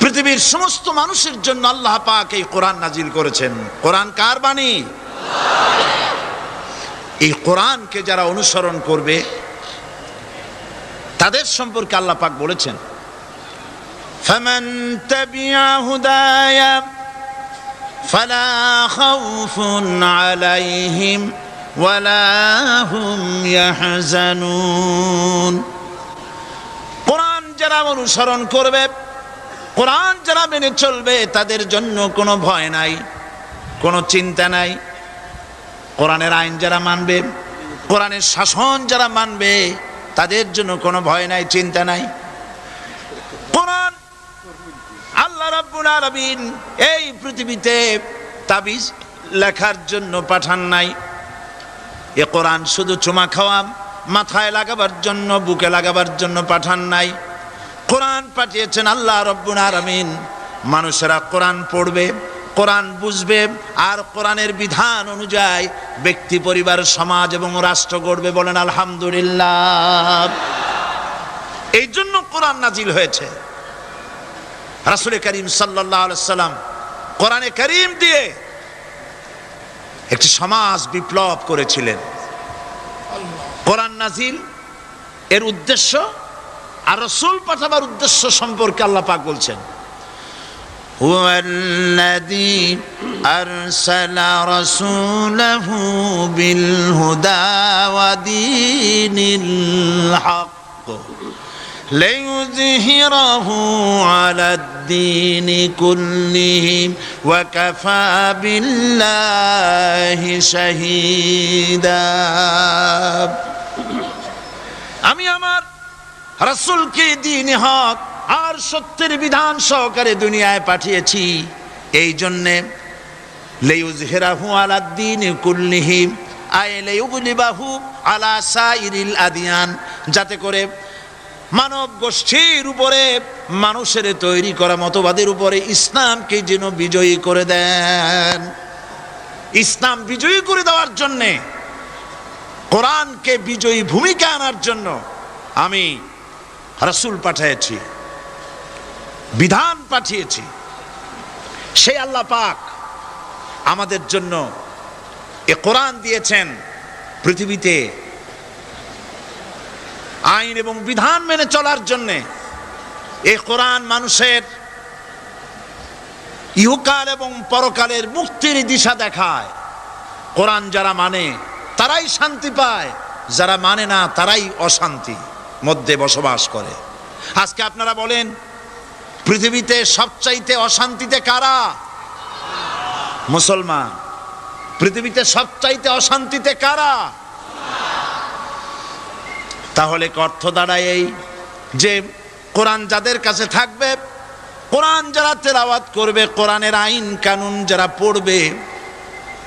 পৃথিবীর সমস্ত মানুষের জন্য আল্লাহ পাক এই কোরআন নাজিল করেছেন। কোরআন কার বাণী? এই কোরআনকে যারা অনুসরণ করবে তাদের সম্পর্কে আল্লাহ পাক বলেছেন, ফামান তাবিআ হুদায়া ফালা খাউফুন আলাইহিম ওয়ালা হুম ইয়াহজানুন। কোরআন যারা অনুসরণ করবে, কোরআন যারা মেনে চলবে, তাদের জন্য কোনো ভয় নাই, কোনো চিন্তা নাই। কোরআনের আইন যারা মানবে, কোরআনের শাসন যারা মানবে, তাদের জন্য কোনো ভয় নাই, চিন্তা নাই। কোরআন আল্লাহ রাব্বুল আলামিন এই পৃথিবীতে তাবিজ লেখার জন্য পাঠান নাই। এ কোরআন শুধু চুমা খাওয়া, মাথায় লাগাবার জন্য, বুকে লাগাবার জন্য পাঠান নাই। কোরআন পাঠিয়েছেন আল্লাহ রাব্বুল আলামিন, মানুষেরা কোরআন পড়বে, কোরআন বুঝবে, আর কোরআনের বিধান অনুযায়ী ব্যক্তি, পরিবার, সমাজ এবং রাষ্ট্র গড়বে। বলেন আলহামদুলিল্লাহ। এই জন্য কোরআন নাজিল হয়েছে। রাসূল করিম সাল্লাল্লাহু আলাইহি সাল্লাম কোরআনে কারীম দিয়ে একটি সমাজ বিপ্লব করেছিলেন। কোরআন নাজিল এর উদ্দেশ্য আর রাসূল পাঠাবার উদ্দেশ্য সম্পর্কে আল্লাহ পাক বলছেন, هو الذي أرسل رسوله بالهدى ودين الحق ليظهره على الدين كله وكفى بالله شهيدا। আমি আমার রাসূলকে দ্বীন-ই হক আর সত্যের বিধান সহকারে দুনিয়ায় পাঠিয়েছি। এই জন্যে লিইয়ুযহিরাহু আলাদ-দীনি কুল্লিহি আই লিইয়ুগলিবাহু আলা সাইরিল আদিয়ান, যাতে করে মানব গোষ্ঠীর উপরে, মানুষের তৈরি করা মতবাদের উপরে ইসলামকে যেন বিজয়ী করে দেন। ইসলাম বিজয়ী করে দেওয়ার জন্যে, কোরআনকে বিজয়ী ভূমিকা আনার জন্য আমি রাসূল পাঠিয়েছি, বিধান পাঠিয়েছি। সেই আল্লাহ পাক আমাদের জন্য এ কোরআন দিয়েছেন। পৃথিবীতে আইন এবং বিধান মেনে চলার জন্যে এই কোরআন মানুষের ইহকাল এবং পরকালের মুক্তির দিশা দেখায়। কোরআন যারা মানে তারাই শান্তি পায়, যারা মানে না তারাই অশান্তি মধ্যে বসবাস করে। আজকে আপনারা বলেন, পৃথিবীতে সবচাইতে অশান্তিতে কারা? মুসলমান। পৃথিবীতে সবচাইতে অশান্তিতে কারা? তাহলে অর্থ দাঁড়ায় এই যে কোরআন যাদের কাছে থাকবে, কোরআন যারা তেলাওয়াত করবে, কোরআনের আইন কানুন যারা পড়বে,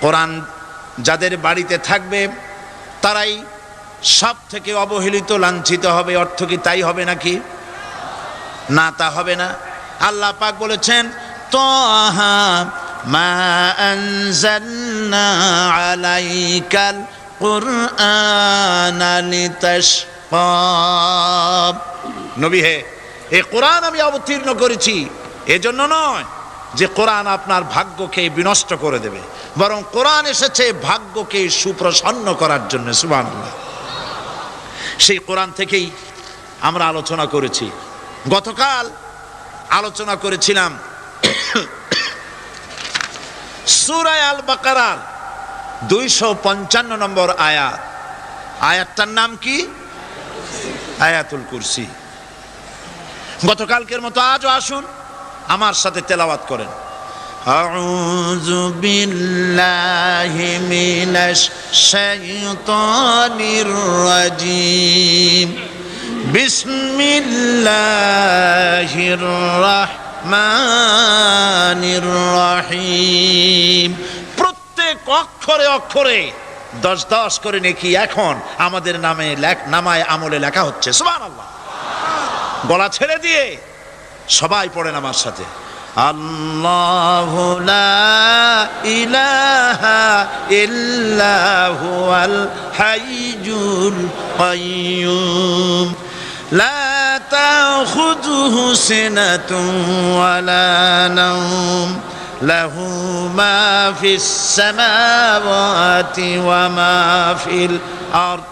কোরআন যাদের বাড়িতে থাকবে, তারাই সব থেকে অবহেলিত, লাঞ্ছিত হবে। অর্থ কি তাই হবে নাকি? না, তা হবে না। আল্লাহ পাক বলেছেন, তাহা মা আনজালনা আলাইকাল কুরআনা লিতাশকা। নবী হে, এই কোরআন আমি অবতীর্ণ করেছি এজন্য নয় যে কোরআন আপনার ভাগ্যকে বিনষ্ট করে দেবে, বরং কোরআন এসেছে ভাগ্যকে সুপ্রসন্ন করার জন্য। সুবহানাল্লাহ। সেই কোরআন থেকেই আমরা আলোচনা করেছি। গতকাল আলোচনা করেছিলাম সূরা আল বাকারার 255 নম্বর আয়াত। আয়াতটার নাম কি? আয়াতুল কুরসি। গতকালকের মতো আজও আসুন আমার সাথে তেলাওয়াত করেন। আউযু বিল্লাহি মিনাশ শাইতানির রাজিম। বিসমিল্লাহির রাহমানির রাহিম। প্রত্যেক অক্ষরে অক্ষরে 10 করে নেকি এখন আমাদের নামে নামায় আমলে লেখা হচ্ছে। সুবহানাল্লাহ। গলা ছেড়ে দিয়ে সবাই পড়েন আমার সাথে, আল্লাহু লা ইলাহা ইল্লা হুয়াল হাইয়ুল কাইয়্যুম লা তাখুযুহু সিনাতুন ওয়ালা নাওম লাহু মা ফিস সামাওয়াতি ওয়া মা ফিল আরদ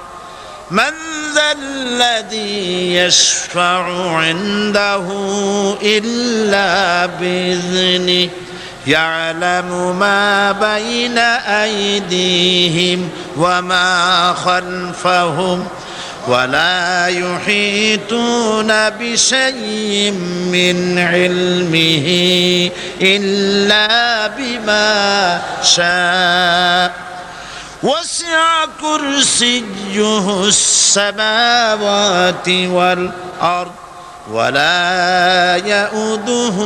من ذا الذي يشفع عنده إلا بإذنه يعلم ما بين أيديهم وما خلفهم ولا يحيطون بشيء من علمه إلا بما شاء وسع كرسيه السماوات والأرض ولا يؤوده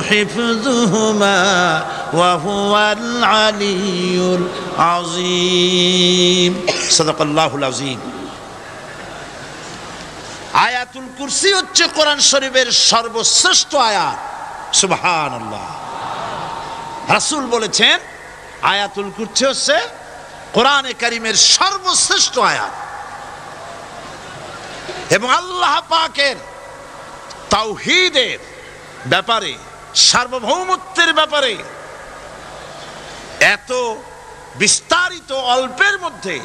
حفظهما وهو العلي العظيم صدق الله العظيم। আয়াতুল কুরসি হচ্ছে কোরআন শরীফের সর্বশ্রেষ্ঠ আয়াত। সুবহানাল্লাহ। রাসূল বলেছেন আয়াতুল কুরসি হচ্ছে কোরআনে কারীমের সর্বশ্রেষ্ঠ আয়াত এবং আল্লাহ পাকের তাওহীদের ব্যাপারে, সার্বভৌমত্বের ব্যাপারে এত বিস্তারিত অল্পের মধ্যে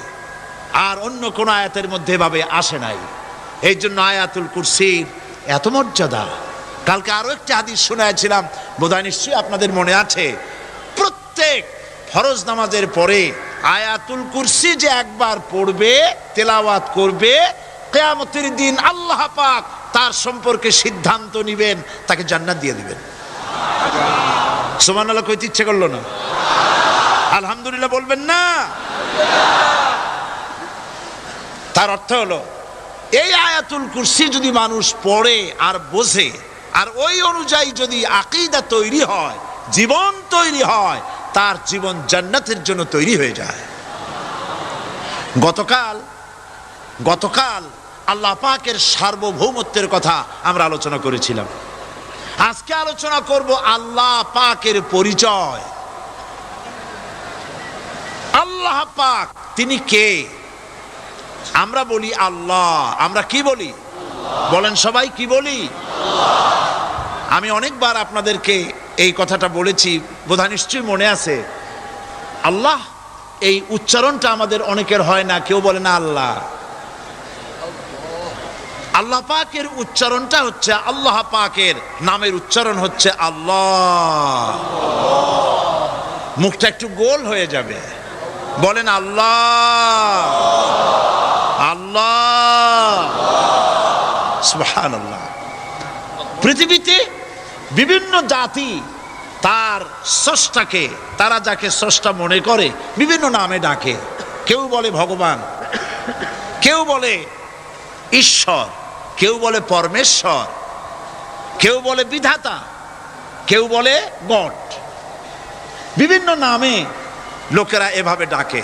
আর অন্য কোন আয়াতের মধ্যে ভাবে আসে নাই। এই জন্য আয়াতুল কুরসির এত মর্যাদা। কালকে আরো একটি হাদিস শোনাইছিলাম, বোধহয় নিশ্চয়ই আপনাদের মনে আছে, প্রত্যেক ফরজ নামাজের পরে আয়াতুল কুরসি যে একবার পড়বে, তেলাওয়াত করবে, কিয়ামতের দিন আল্লাহ পাক তার সম্পর্কে সিদ্ধান্ত নেবেন, তাকে জান্নাত দিয়ে দিবেন। সুবহানাল্লাহ কইতে ইচ্ছে করলো না? আলহামদুলিল্লাহ বলবেন না? তার অর্থ হলো এই আয়াতুল কুরসি যদি মানুষ পড়ে আর বোঝে আর ওই অনুযায়ী যদি আকীদা তৈরি হয়, জীবন তৈরি হয়, তার জীবন জান্নাতের জন্য তৈরি হয়ে যায়। গতকাল আল্লাহ পাকের সার্বভৌমত্বের কথা আমরা আলোচনা করেছিলাম। আজকে আলোচনা করব আল্লাহ পাকের পরিচয়। আল্লাহ পাক তিনি কে? আমরা বলি আল্লাহ। আমরা কি বলি? বলেন সবাই, কি বলি? আমি অনেকবার আপনাদেরকে এই কথাটা বলেছি, বোধহয় নিশ্চয়ই মনে আছে। আল্লাহ এই উচ্চারণটা আমাদের অনেকের হয় না, কেউ বলে না আল্লাহ। আল্লাহ পাকের উচ্চারণটা হচ্ছে, আল্লাহ পাকের নামের উচ্চারণ হচ্ছে আল্লাহ। মুখটা একটু গোল হয়ে যাবে, বলেন আল্লাহ আল্লাহ সুবহানাল্লাহ। পৃথিবীতে বিভিন্ন জাতি তার স্রষ্টাকে, তারা যাকে স্রষ্টা মনে করে, বিভিন্ন নামে ডাকে। কেউ বলে ভগবান, কেউ বলে ঈশ্বর, কেউ বলে পরমেশ্বর, কেউ বলে বিধাতা, কেউ বলে গড। বিভিন্ন নামে লোকেরা এভাবে ডাকে।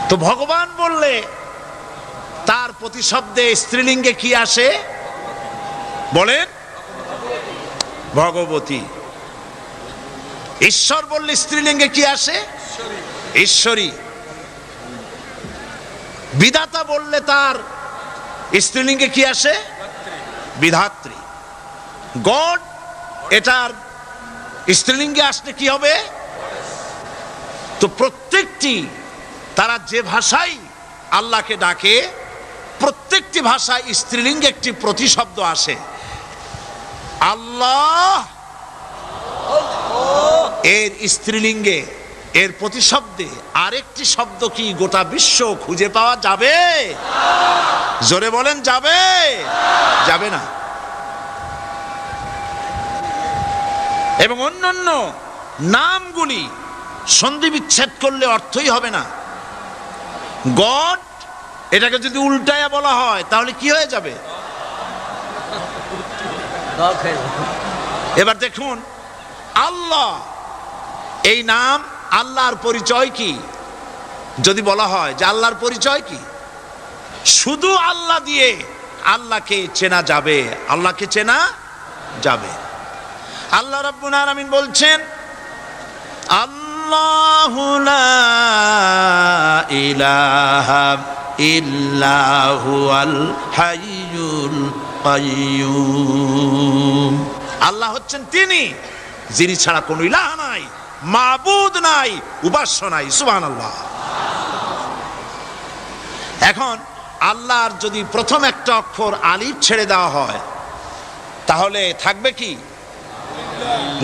তো ভগবান বললে তার প্রতিশব্দে স্ত্রীলিঙ্গে কি আসে? বলেন ভগবতী। ঈশ্বর বললে স্ত্রীলিঙ্গে কি আসে? ঈশ্বরী। বিধাতা বললে তার স্ত্রীলিঙ্গে কি আসে? বিধাত্রী। গড, এটার স্ত্রীলিঙ্গে আসলে কি হবে? তো প্রত্যেকটি, তারা যে ভাষায় আল্লাহকে ডাকে, প্রত্যেকটি ভাষায় স্ত্রীলিঙ্গে একটি প্রতিশব্দ আসে। আল্লাহ এর স্ত্রীলিঙ্গে, এর প্রতিশব্দে আরেকটি শব্দ কি গোটা বিশ্ব খুঁজে পাওয়া যাবে? জোরে বলেন, যাবে? যাবে না। এবং অন্যান্য নামগুলি সন্ধি বিচ্ছেদ করলে অর্থই হবে না। গড, এটাকে যদি উল্টায়া বলা হয় তাহলে কি হয়ে যাবে? এবার দেখুন, আল্লাহ এই নাম আল্লাহর পরিচয় কি? যদি বলা হয় যে আল্লাহর পরিচয় কি, শুধু আল্লাহ দিয়ে আল্লাহকে চেনা যাবে, আল্লাহকে চেনা যাবে। আল্লাহ রাব্বুল আলামিন বলছেন, আল্লাহু লা ইলাহা ইল্লা হুয়াল হাইয়ুল কাইয়্যুম। আল্লাহ হচ্ছেন তিনি যিনি ছাড়া কোনো ইলাহ নাই, মাবুদ নাই, উপাস্য নাই। সুবহানাল্লাহ। এখন আল্লাহর যদি প্রথম একটা অক্ষর আলিফ ছেড়ে দেওয়া হয় তাহলে থাকবে কি?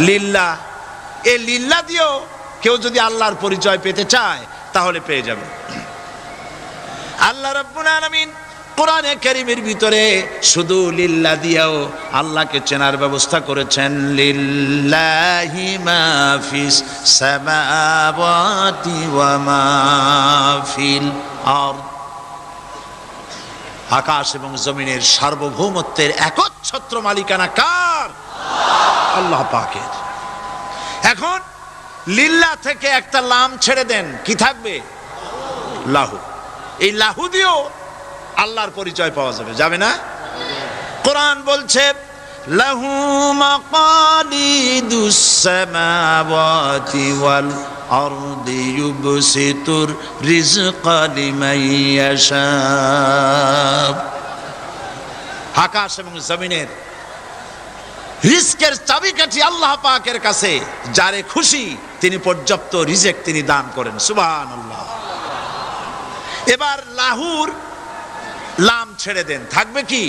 লিল্লাহ। এই লিল্লাহ দিয়েও কেউ যদি আল্লাহর পরিচয় পেতে চায় তাহলে পেয়ে যাবে। আল্লাহ রাব্বুল আলামিন কোরআনে কারীমের ভিতরে শুধু লিল্লাহ দিয়েও আল্লাহকে চেনার ব্যবস্থা করেছেন। লিল্লাহি মা ফিস সামাওয়াতি ওয়া মা ফিল আরদ। আকাশ এবং জমিনের সার্বভৌমত্বের একচ্ছত্র মালিকানা কার? আল্লাহ পাকের। এখন লিল্লাহ থেকে একটা লাম ছেড়ে দেন, কি থাকবে? লাহু। এই লাহু দিয়েও আল্লাহর পরিচয় পাওয়া যাবে, যাবে না? কোরআন বলছে, লাহু মাকালিদুস সামাওয়াতি ওয়াল আরদি ইউবসিতুর রিজকা লিমান ইয়াশা। আকাশ এবং জমিনের রিজকের চাবিকাঠি আল্লাহ পাকের কাছে, যারে খুশি তিনি পর্যাপ্ত রিজেক তিনি দান করেন। সুবহানাল্লাহ। এবার লাহুর লাম ছেড়ে দেন, থাকবে কি?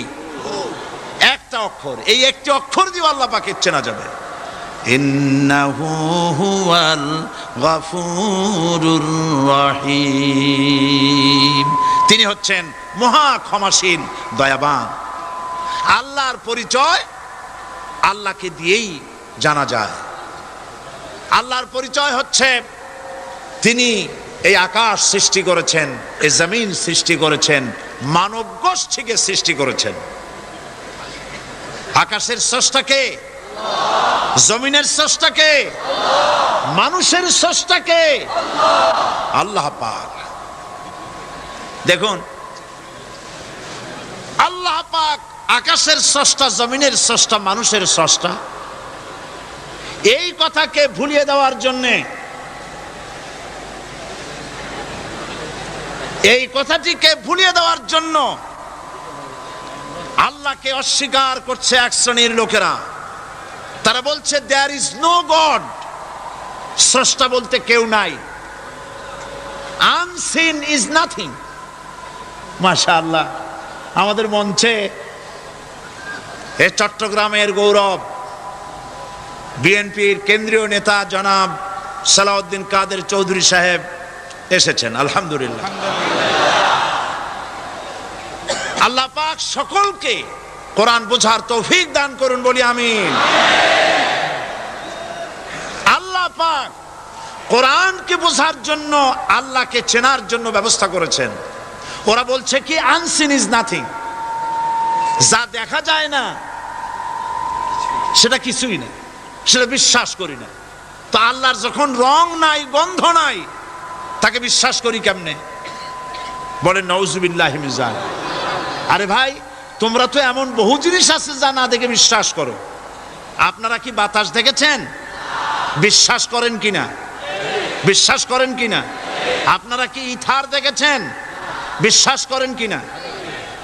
একটা অক্ষর। এই একটি অক্ষর দিয়ে আল্লাহ পাকের চেনা যাবে। ইন্নাহু হুয়াল গফুরুর রহিম। তিনি হচ্ছেন মহা ক্ষমাশীল, দয়াবান। আল্লাহর পরিচয় আল্লাহকে দিয়েই জানা যায়। আল্লাহর পরিচয় হচ্ছে তিনি এই আকাশ সৃষ্টি করেছেন, এই জমিন সৃষ্টি করেছেন, মানব গোষ্ঠীকে সৃষ্টি করেছেন। আকাশের স্রষ্টাকে, জমিনের স্রষ্টাকে, মানুষের স্রষ্টাকে আল্লাহ পাক। দেখুন, আল্লাহ পাক আকাশের স্রষ্টা, জমিনের স্রষ্টা, মানুষের স্রষ্টা। এই কথাকে ভুলিয়ে দেওয়ার জন্যে, এই কথাটিকে ভুলিয়ে দেওয়ার জন্য আল্লাহকে অস্বীকার করছে এক শ্রেণীর লোকেরা। তারা বলছে দেয়ার ইজ নো গড, স্রষ্টা বলতে কেউ নাই, আনসিন ইজ নাথিং। মাশাআল্লাহ, আমাদের মঞ্চে এ চট্টগ্রামের গৌরব বিএনপির কেন্দ্রীয় নেতা জনাব সালাউদ্দিন কাদের চৌধুরী সাহেব এসেছেন। আলহামদুলিল্লাহ। আল্লাহ পাক সকলকে কোরআন বোঝার তৌফিক দান করুন, বলি আমিন। আল্লাহ পাক কোরআনকে বোঝার জন্য, আল্লাহকে চেনার জন্য ব্যবস্থা করেছেন। ওরা বলছে কি আনসিন ইজ নাথিং, যা দেখা যায় না সেটা কিছুই না, সেটা বিশ্বাস করি না। তো আল্লাহর যখন রং নাই, গন্ধ নাই, তাকে বিশ্বাস করি কেমনে? বলেন নাউজুবিল্লাহি মিন যালিক। আরে ভাই, তোমরা তো এমন বহু জিনিস আছে যা না দেখে বিশ্বাস করো। আপনারা কি বাতাস দেখেছেন? বিশ্বাস করেন কিনা? বিশ্বাস করেন কিনা? আপনারা কি ইথার দেখেছেন? বিশ্বাস করেন কিনা?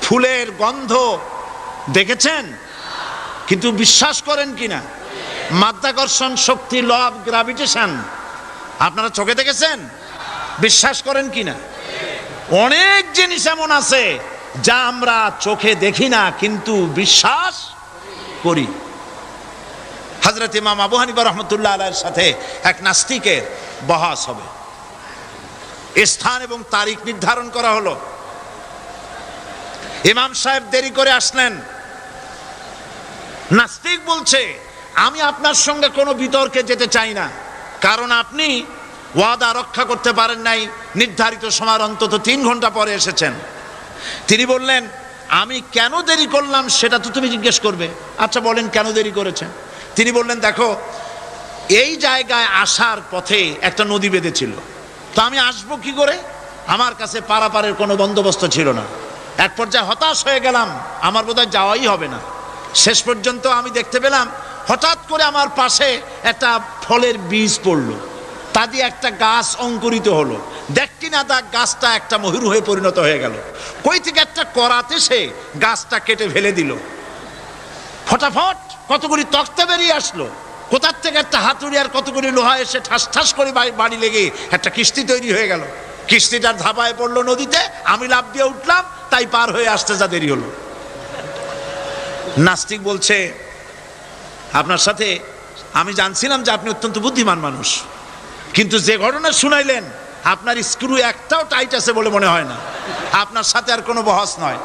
ফুলের গন্ধ দেখেছেন কিন্তু বিশ্বাস করেন কিনা? মাধ্যাকর্ষণ শক্তি, ল অফ গ্রাভিটেশন আপনারা চোখে দেখেছেন? বিশ্বাস করেন কিনা? অনেক জিনিস এমন আছে যা আমরা চোখে দেখি না কিন্তু বিশ্বাস করি। হযরত ইমাম আবু হানিফা রাহমাতুল্লাহ আলাইহির সাথে এক নাস্তিকের বহাস হবে। স্থান এবং তারিখ নির্ধারণ করা হলো। ইমাম সাহেব দেরি করে আসলেন। নাস্তিক বলছে, আমি আপনার সঙ্গে কোনো বিতর্কে যেতে চাই না, কারণ আপনি ওয়াদা রক্ষা করতে পারেন নাই, নির্ধারিত সময় অন্তত 3 ঘন্টা পরে এসেছেন। তিনি বললেন, আমি কেন দেরি করলাম সেটা তো তুমি জিজ্ঞেস করবে। আচ্ছা বলেন কেন দেরি করেছেন? তিনি বললেন, দেখো এই জায়গায় আসার পথে একটা নদী বেঁধেছিল, তো আমি আসবো কি করে? আমার কাছে পারাপারের কোনো বন্দোবস্ত ছিল না। এক পর্যায়ে হতাশ হয়ে গেলাম, আমার বোধহয় যাওয়াই হবে না। শেষ পর্যন্ত আমি দেখতে পেলাম হঠাৎ করে আমার পাশে একটা ফলের বীজ পড়লো, তা দিয়ে একটা গাছ অঙ্কুরিত হলো। দেখি না তা গাছটা একটা ময়ূর হয়ে পরিণত হয়ে গেল। কই থেকে একটা করাতে সে গাছটা কেটে ফেলে দিল। ফটাফট কতগুলি তক্তা বেরিয়ে আসলো, কোথার থেকে একটা হাতুড়ি আর কতগুলি লোহা এসে ঠাস ঠাস করে বাড়ি লেগে একটা কিস্তি তৈরি হয়ে গেল। কিস্তিটার ধাপায় পড়লো নদীতে, আমি লাফ দিয়ে উঠলাম, তাই পার হয়ে আসতে যা দেরি হলো। নাস্তিক বলছে, আপনার সাথে আমি জানছিলাম যে আপনি অত্যন্ত বুদ্ধিমান মানুষ, কিন্তু যে ঘটনা শুনাইলেন আপনার স্ক্রু একটাও টাইট আছে বলে মনে হয় না, আপনার সাথে আর কোনো বহস নয়।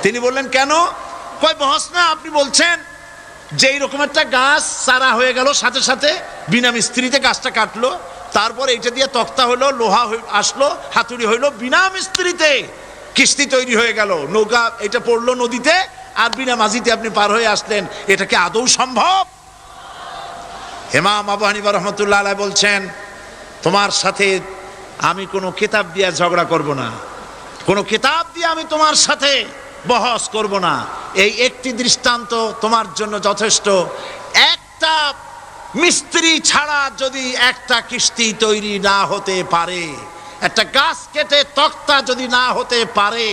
তিনি বললেন, কেন? কয়, বহস না, আপনি বলছেন যে এইরকম একটা গাছ চারা হয়ে গেল, সাথে সাথে বিনা মিস্ত্রিতে গাছটা কাটলো, তারপর এটা দিয়ে তক্তা হলো, লোহা আসলো, হাতুড়ি হইলো, বিনা মিস্ত্রিতে কিস্তি তৈরি হয়ে গেল, নৌকা এটা পড়লো নদীতে, আর বিনা মাঝিতে আপনি পার হয়ে আসলেন। এটা কি আদৌ সম্ভব? ইমাম আবু হানিফা রহমতুল্লাহ আলাইহি বলছেন, তোমার সাথে আমি কোনো কিতাব দিয়ে ঝগড়া করব না, কোনো কিতাব দিয়ে আমি তোমার সাথে বহস করব না। এই একটি দৃষ্টান্ত তোমার জন্য যথেষ্ট। একটা মিস্ত্রি ছাড়া যদি একটা কিস্তি তৈরি না হতে পারে, একটা গাছ কেটে তক্তা যদি না হতে পারে,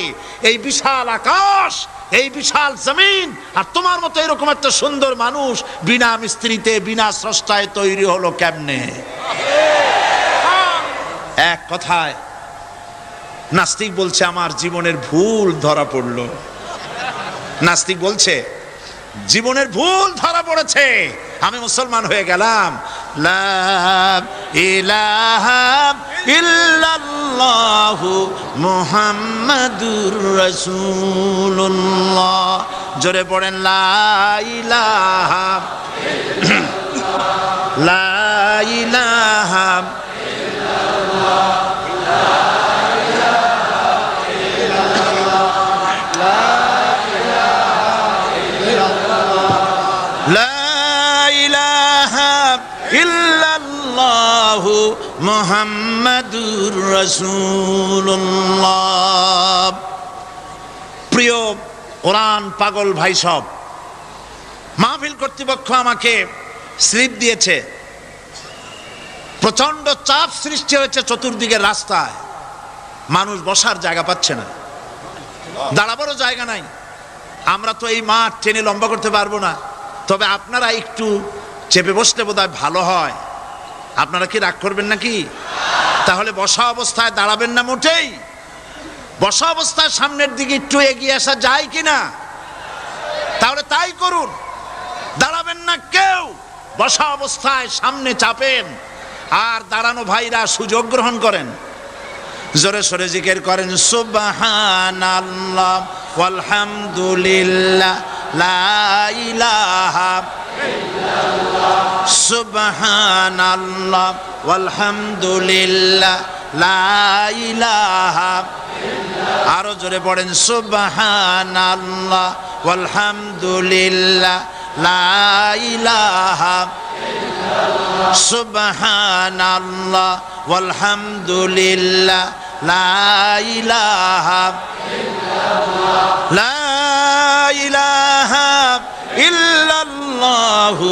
এই বিশাল আকাশ, এই বিশাল জমিন, আর তোমার মতো এরকম একটা সুন্দর মানুষ বিনা মিস্ত্রিতে বিনা স্রষ্টায় তৈরি হলো কেমনে? এক কথায় নাস্তিক বলছে, আমার জীবনের ভুল ধরা পড়লো। নাস্তিক বলছে, জীবনের ভুল ধরা পড়েছে, আমি মুসলমান হয়ে গেলাম। লা ইলাহা ইল্লাল্লাহু মুহাম্মাদুর রাসূলুল্লাহ। জোরে পড়েন, লা ইলাহা লা ইলাহা ইল্লাল্লাহু মুহাম্মাদুর রাসূলুল্লাহ। প্রিয় কোরআন পাগল ভাই সব, মাহফিল কর্তৃপক্ষ আমাকে স্লিপ দিয়েছে, প্রচন্ড চাপ সৃষ্টি হয়েছে চতুর্দিকের রাস্তায়, মানুষ বসার জায়গা পাচ্ছে না, দাঁড়াবারও জায়গা নাই। আমরা তো এই মাঠ টেনে লম্বা করতে পারবো না, তবে আপনারা একটু চেপে বসলে বোধহয় ভালো হয়। আপনারা কি রাগ করবেন নাকি? তাহলে বসা অবস্থায় দাঁড়াবেন না মোটেই? বসা অবস্থায় সামনের দিকে একটু এগিয়ে আসা যায় কিনা? তাহলে তাই করুন, দাঁড়াবেন না কেউ, বসা অবস্থায় সামনে চাপেন, আর দাঁড়ানো ভাইরা সুযোগ গ্রহণ করেন, জোরে সোরে জিকির করেন, সুবহানাল্লাহ ওয়ালহামদুলিল্লাহ লা ইলাহা ইল্লাল্লাহ, সুবহানাল্লাহ ওয়ালহামদুলিল্লাহ লা ইলাহা ইল্লাল্লাহ। আরো জোরে পড়েন, সুবহানাল্লাহ ওয়ালহামদুলিল্লাহ লা ইলাহা ইল্লাল্লাহ, সুবহানাল্লাহ ওয়ালহামদুলিল্লাহ লা ইলাহা ইল্লাল্লাহ, লা ইলাহা ইল্লাল্লাহু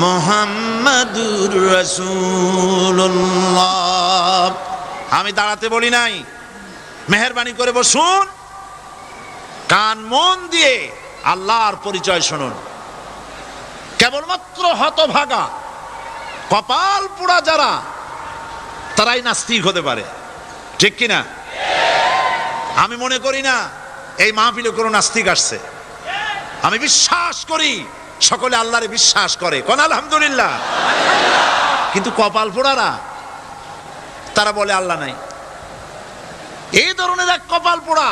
মুহাম্মাদুর রাসূলুল্লাহ। আমি দাঁড়াতে বলি নাই, মেহেরবানি করে বসুন, কান মন দিয়ে আল্লাহর পরিচয় শুনুন। কেবলমাত্র হতভাগা কপাল পোড়া যারা, তারাই নাস্তিক হতে পারে, ঠিক কিনা? আমি মনে করি না এই মাহফিলে কোনো নাস্তিক আসছে। আমি বিশ্বাস করি সকলে আল্লাহরে বিশ্বাস করে, কোন আলহামদুলিল্লাহ। কিন্তু কপাল পোড়ারা তারা বলে আল্লাহ নাই। এই ধরনের এক কপাল পোড়া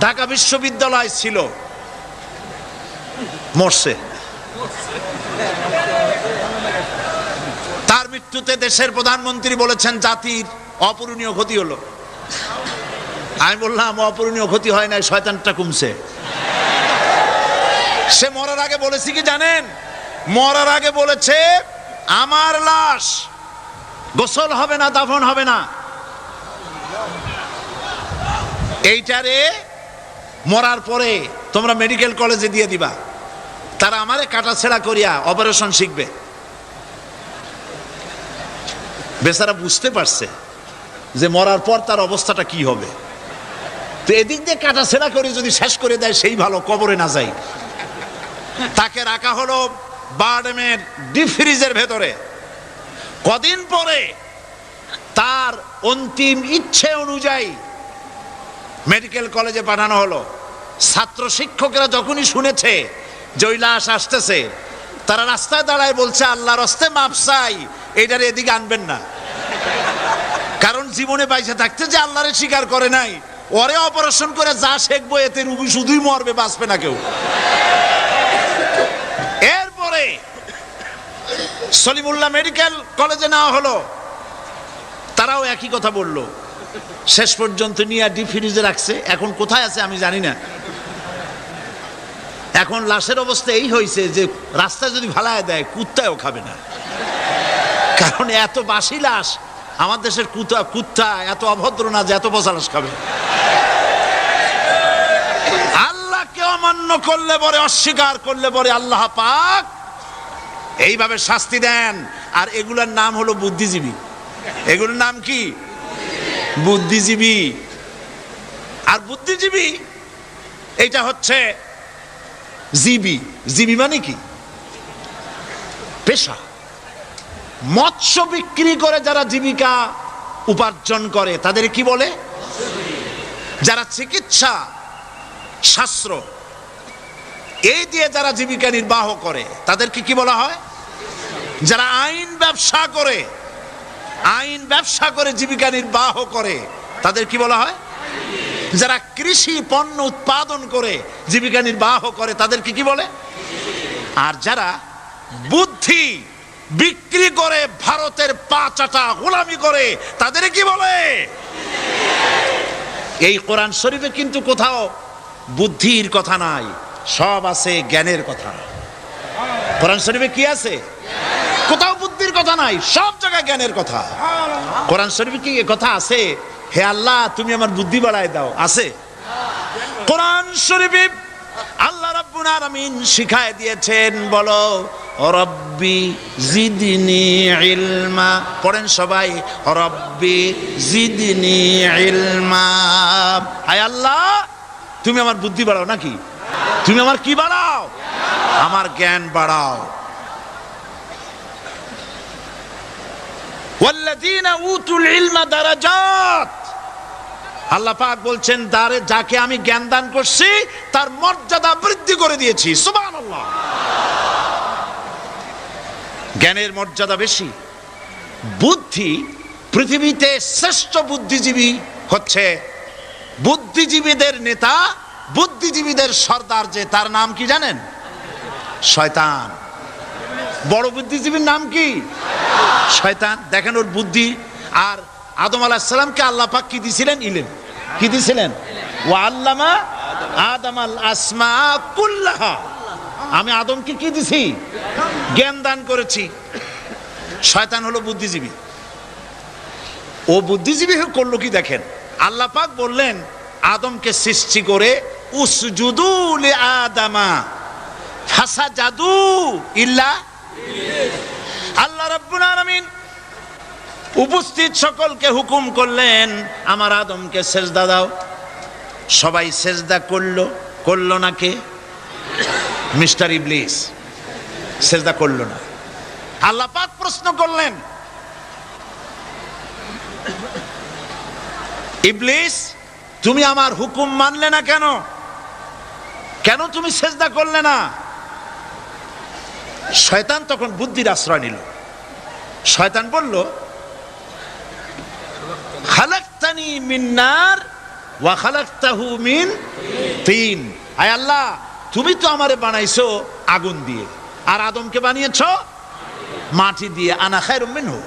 ঢাকা বিশ্ববিদ্যালয় ছিল, মরছে। তার মৃত্যুতে দেশের প্রধানমন্ত্রী বলেছেন জাতির অপূরণীয় ক্ষতি হলো। আমি বললাম, অপূরণীয় ক্ষতি হয় নাই, শয়তানটা কমছে। সে মরার আগে বলেছে কি জানেন? মরার আগে বলেছে আমার লাশ গোসল হবে না, দাফন হবে না, এইটারে মরার পরে তোমরা মেডিকেল কলেজে দিয়ে দিবা, তারা আমারে কাটাছেড়া করিয়া অপারেশন শিখবে। বেচারা বুঝতে পারছে যে মরার পর তার অবস্থাটা কি হবে, তো এদিক দিয়ে কাটাছেড়া করে যদি শেষ করে দেয় সেই ভালো, কবরে না যাই। তাকে রাখা হলো বারডেমের ডিপ ফ্রিজের ভেতরে। কদিন পরে তার অন্তিম ইচ্ছে অনুযায়ী মেডিকেল কলেজে পাঠানো হলো। ছাত্র শিক্ষকরা যখনই শুনেছে যে ওই লাশ আসতেছে, তারা রাস্তায় দাঁড়ায় বলছে, আল্লাহর রাস্তে মাপ চাই, এইটার এদিকে আনবেন না। কারণ জীবনে বাইসে থাকতে যে আল্লাহরে স্বীকার করে নাই, ওরে অপারেশন করে যা শেখবো এতে রুগী শুধুই মরবে, বাঁচবে না কেউ। এরপরে সলিমুল্লাহ মেডিকেল কলেজে নেওয়া হলো, তারাও একই কথা বলল। শেষ পর্যন্ত নিয়ে ডিপ ফ্রিজে রাখছে, এখন কোথায় আছে আমি জানি না। এখন লাশের অবস্থা এই হয়েছে যে রাস্তায় যদি ফালায় দেয় কুত্তাও খাবে না, কারণ এত বাসি লাশ। আমার দেশের কুত্তা এত অভদ্র না যে এত পচা লাশ খাবে। আল্লাহকে অমান্য করলে পরে, অস্বীকার করলে পরে আল্লাহ পাক এইভাবে শাস্তি দেন। আর এগুলোর নাম হলো বুদ্ধিজীবী। এগুলোর নাম কি? বুদ্ধিজীবী। আর বুদ্ধিজীবী এটা হচ্ছে জীবী। জীবী মানে কি? পেশা। মৎস্য বিক্রি করে যারা জীবিকা উপার্জন করে তাদের কি বলে? যারা চিকিৎসা শাস্ত্র এই দিয়ে যারা জীবিকা নির্বাহ করে তাদেরকে কি বলা হয়? যারা আইন ব্যবসা করে, আইন ব্যবসা করে জীবিকা নির্বাহ করে তাদের কি বলা হয়? যারা কৃষি পণ্য উৎপাদন করে জীবিকা নির্বাহ করে তাদেরকে কি বলে? আর যারা বুদ্ধি বিক্রি করে ভারতের পা চাটা গোলামি করে তাদের কি বলে? এই কোরআন শরীফে কিন্তু কোথাও বুদ্ধির কথা নাই, সব আছে জ্ঞানের কথা। কোরআন শরীফে কি আছে? কোথাও বুদ্ধির কথা নাই, সব জায়গায় জ্ঞানের কথা। কোরআন শরীফে কি কথা আছে হে আল্লাহ তুমি আমার বুদ্ধি বাড়ায় দাও? আছে? কোরআন শরীফে আল্লাহ রাব্বুল আলামিন শিখায় দিয়েছেন, বলো রব্বি জিদনি ইলমা। পড়েন সবাই, রব্বি জিদনি ইলমা। হায় আল্লাহ তুমি আমার বুদ্ধি বাড়াও নাকি? তুমি আমার কি বাড়াও? আমার জ্ঞান বাড়াও। ওয়াল্লাযীনা উতুল ইলমা দারাজাত। আল্লাহ পাক বলছেন যাকে আমি জ্ঞান দান করছি তার মর্যাদা বৃদ্ধি করে দিয়েছি। সুবহানাল্লাহ। জ্ঞানের মর্যাদা বেশি। বুদ্ধি, পৃথিবীতে শ্রেষ্ঠ বুদ্ধিজীবী হচ্ছে বুদ্ধিজীবীদের নেতা, বুদ্ধিজীবীদের সর্দার, যে তার নাম কি জানেন? শয়তান। বড় বুদ্ধিজীবীর নাম কি? শয়তান। দেখেন ওর বুদ্ধি। আর আদম আলাইহিস সালামকে আল্লাহ পাক কি দিয়েছিলেন? ইলম। কি দিয়েছিলেন? ওয়া আল্লামা আদামাল আসমা কুল্লাহা। আমি আদমকে কি দিছি? জ্ঞান দান করেছি। শয়তান হলো বুদ্ধিজীবী। ও বুদ্ধিজীবী করলো কি দেখেন, আল্লাহ পাক বললেন আদমকে সৃষ্টি করে উসজুদু লি আদামা ফাসাজাদু ইল্লা। আল্লাহ রাব্বুল আলামিন উপস্থিত সকলকে হুকুম করলেন আমার আদমকে সেজদা দাও। সবাই সেজদা করলো। করলো না কে? মিস্টার ইবলিস সেজদা করলো না। আল্লাহ পাক প্রশ্ন করলেন, ইবলিস তুমি আমার হুকুম মানলে না কেন? কেন তুমি সেজদা করলে না? শয়তান তখন বুদ্ধির আশ্রয় নিল। শয়তান বলল, খালাকতানি মিন নার ওয়া খালাকতাহু মিন তিন। আয় আল্লাহ তুমি তো আমারে বানাইছো আগুন দিয়ে, আর আদমকে বানিয়েছো মাটি দিয়ে। আনা খায়রুম মিনহু,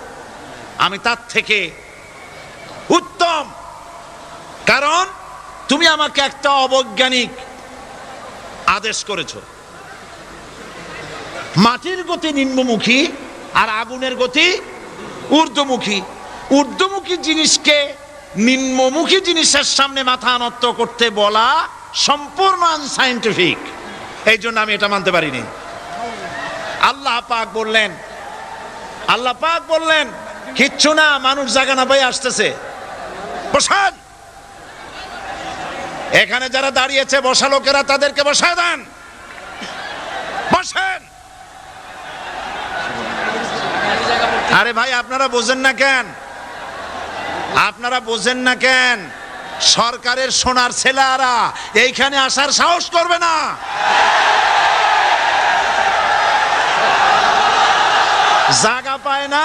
আমি তার থেকে উত্তম। কারণ তুমি আমাকে একটা অবৈজ্ঞানিক আদেশ করেছো। মাটির গতি নিম্নমুখী, আর আগুনের গতি ঊর্ধ্বমুখী। ঊর্ধ্বমুখী জিনিসকে নিম্নমুখী জিনিসের সামনে মাথা নত করতে বলা সম্পূর্ণ আনসাইন্টিফিক। এই জন্য আমি এটা মানতে পারিনি। আল্লাহ পাক বললেন কিচ্ছু না, মানুষ জায়গা না পাই আসতেছে, বসান। এখানে যারা দাঁড়িয়েছে বসা লোকেরা, তাদেরকে বসায় দেন, বসেন। আরে ভাই, আপনারা বোঝেন না কেন? সরকারের সোনার ছেলেরা এইখানে আসার সাহস করবে না। জায়গা পায় না,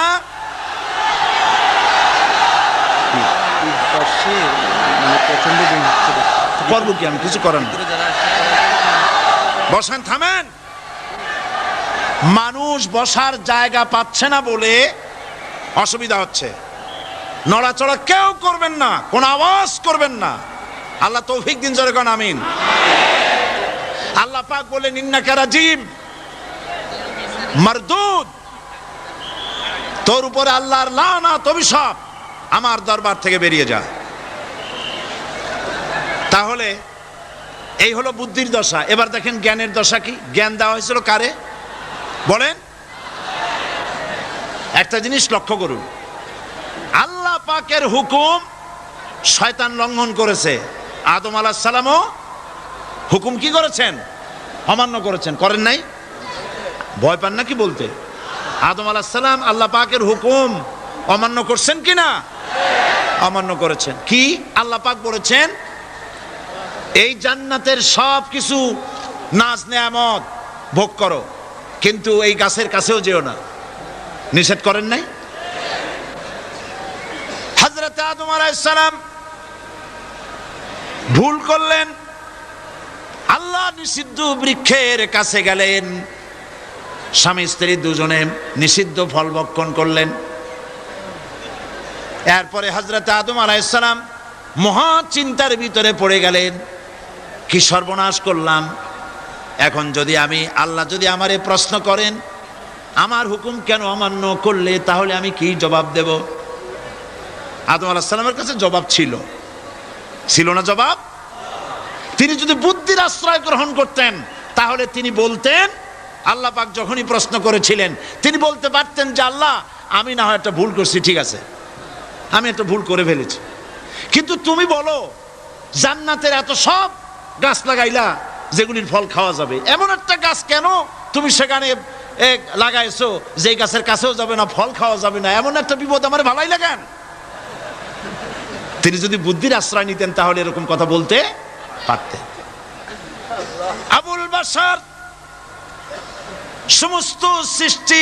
করবো কি আমি, কিছু করেন। বসেন, থামেন। মানুষ বসার জায়গা পাচ্ছে না বলে অসুবিধা হচ্ছে। নড়াচড়া কেউ করবেন না, কোন আওয়াজ করবেন না। আল্লাহ তৌফিক দিন, জোরে কোন আমিন। আল্লাহ পাক বলেন ইন্নাকা রাজিম মারদুদ, তোর উপরে আল্লাহর লানাত, অভিশাপ, আমার দরবার থেকে বেরিয়ে যা। তাহলে এই হলো বুদ্ধির দশা। এবার দেখেন জ্ঞানের দশা কি। জ্ঞান দেওয়া হয়েছিল কারে বলেন? একটা জিনিস লক্ষ্য করুন, আল্লাহ পাকের হুকুম শয়তান লঙ্ঘন করেছে। আদম আলাইহিস সালামও হুকুম কি করেছেন? অমান্য করেছেন। করেন নাই? ভয় পান নাকি বলতে? আদম আলাইহিস সালাম আল্লাহ পাকের হুকুম অমান্য করছেন কি না? অমান্য করেছেন। কি আল্লাহ পাক বলেছেন? এই জান্নাতের সব কিছু নাজ নেয়ামত ভোগ করো, কিন্তু এই গাছের কাছেও যেও না। নিষেধ করেন নাই? হযরত আদম আলাইহিস সালাম ভুল করলেন, আল্লাহ নিষিদ্ধ বৃক্ষের কাছে গেলেন, স্বামী স্ত্রী দুজনে নিষিদ্ধ ফল ভক্ষণ করলেন। এরপরে হযরত আদম আলাইহিস সালাম মহা চিন্তার ভিতরে পড়ে গেলেন, কি সর্বনাশ করলাম। এখন যদি আল্লাহ যদি আমারে প্রশ্ন করেন আমার হুকুম কেন অমান্য করলে, তাহলে আমি কি জবাব দেব? আদম আলাইহিস সালামের কাছে জবাব ছিল না জবাব? তিনি যদি বুদ্ধির আশ্রয় গ্রহণ করতেন তাহলে তিনি বলতেন, আল্লাহ পাক যখনই প্রশ্ন করেছিলেন তিনি বলতে পারতেন যে আল্লাহ আমি না হয় একটা ভুল করছি, ঠিক আছে, আমি একটা ভুল করে ফেলেছি, কিন্তু তুমি বলো জান্নাতের এত সব গাছ লাগাইলা যেগুলির ফল খাওয়া যাবে, এমন একটা গাছ কেন তুমি সেখানে লাগাইছো যে গাছের কাছেও যাবে না, ফল খাওয়া যাবে না, এমন একটা বিপদ আমার ভালাই লাগান। তিনি যদি বুদ্ধির আশ্রয় নিতেন তাহলে এরকম কথা বলতে পারতেন। আবুল বাশার সমস্ত সৃষ্টি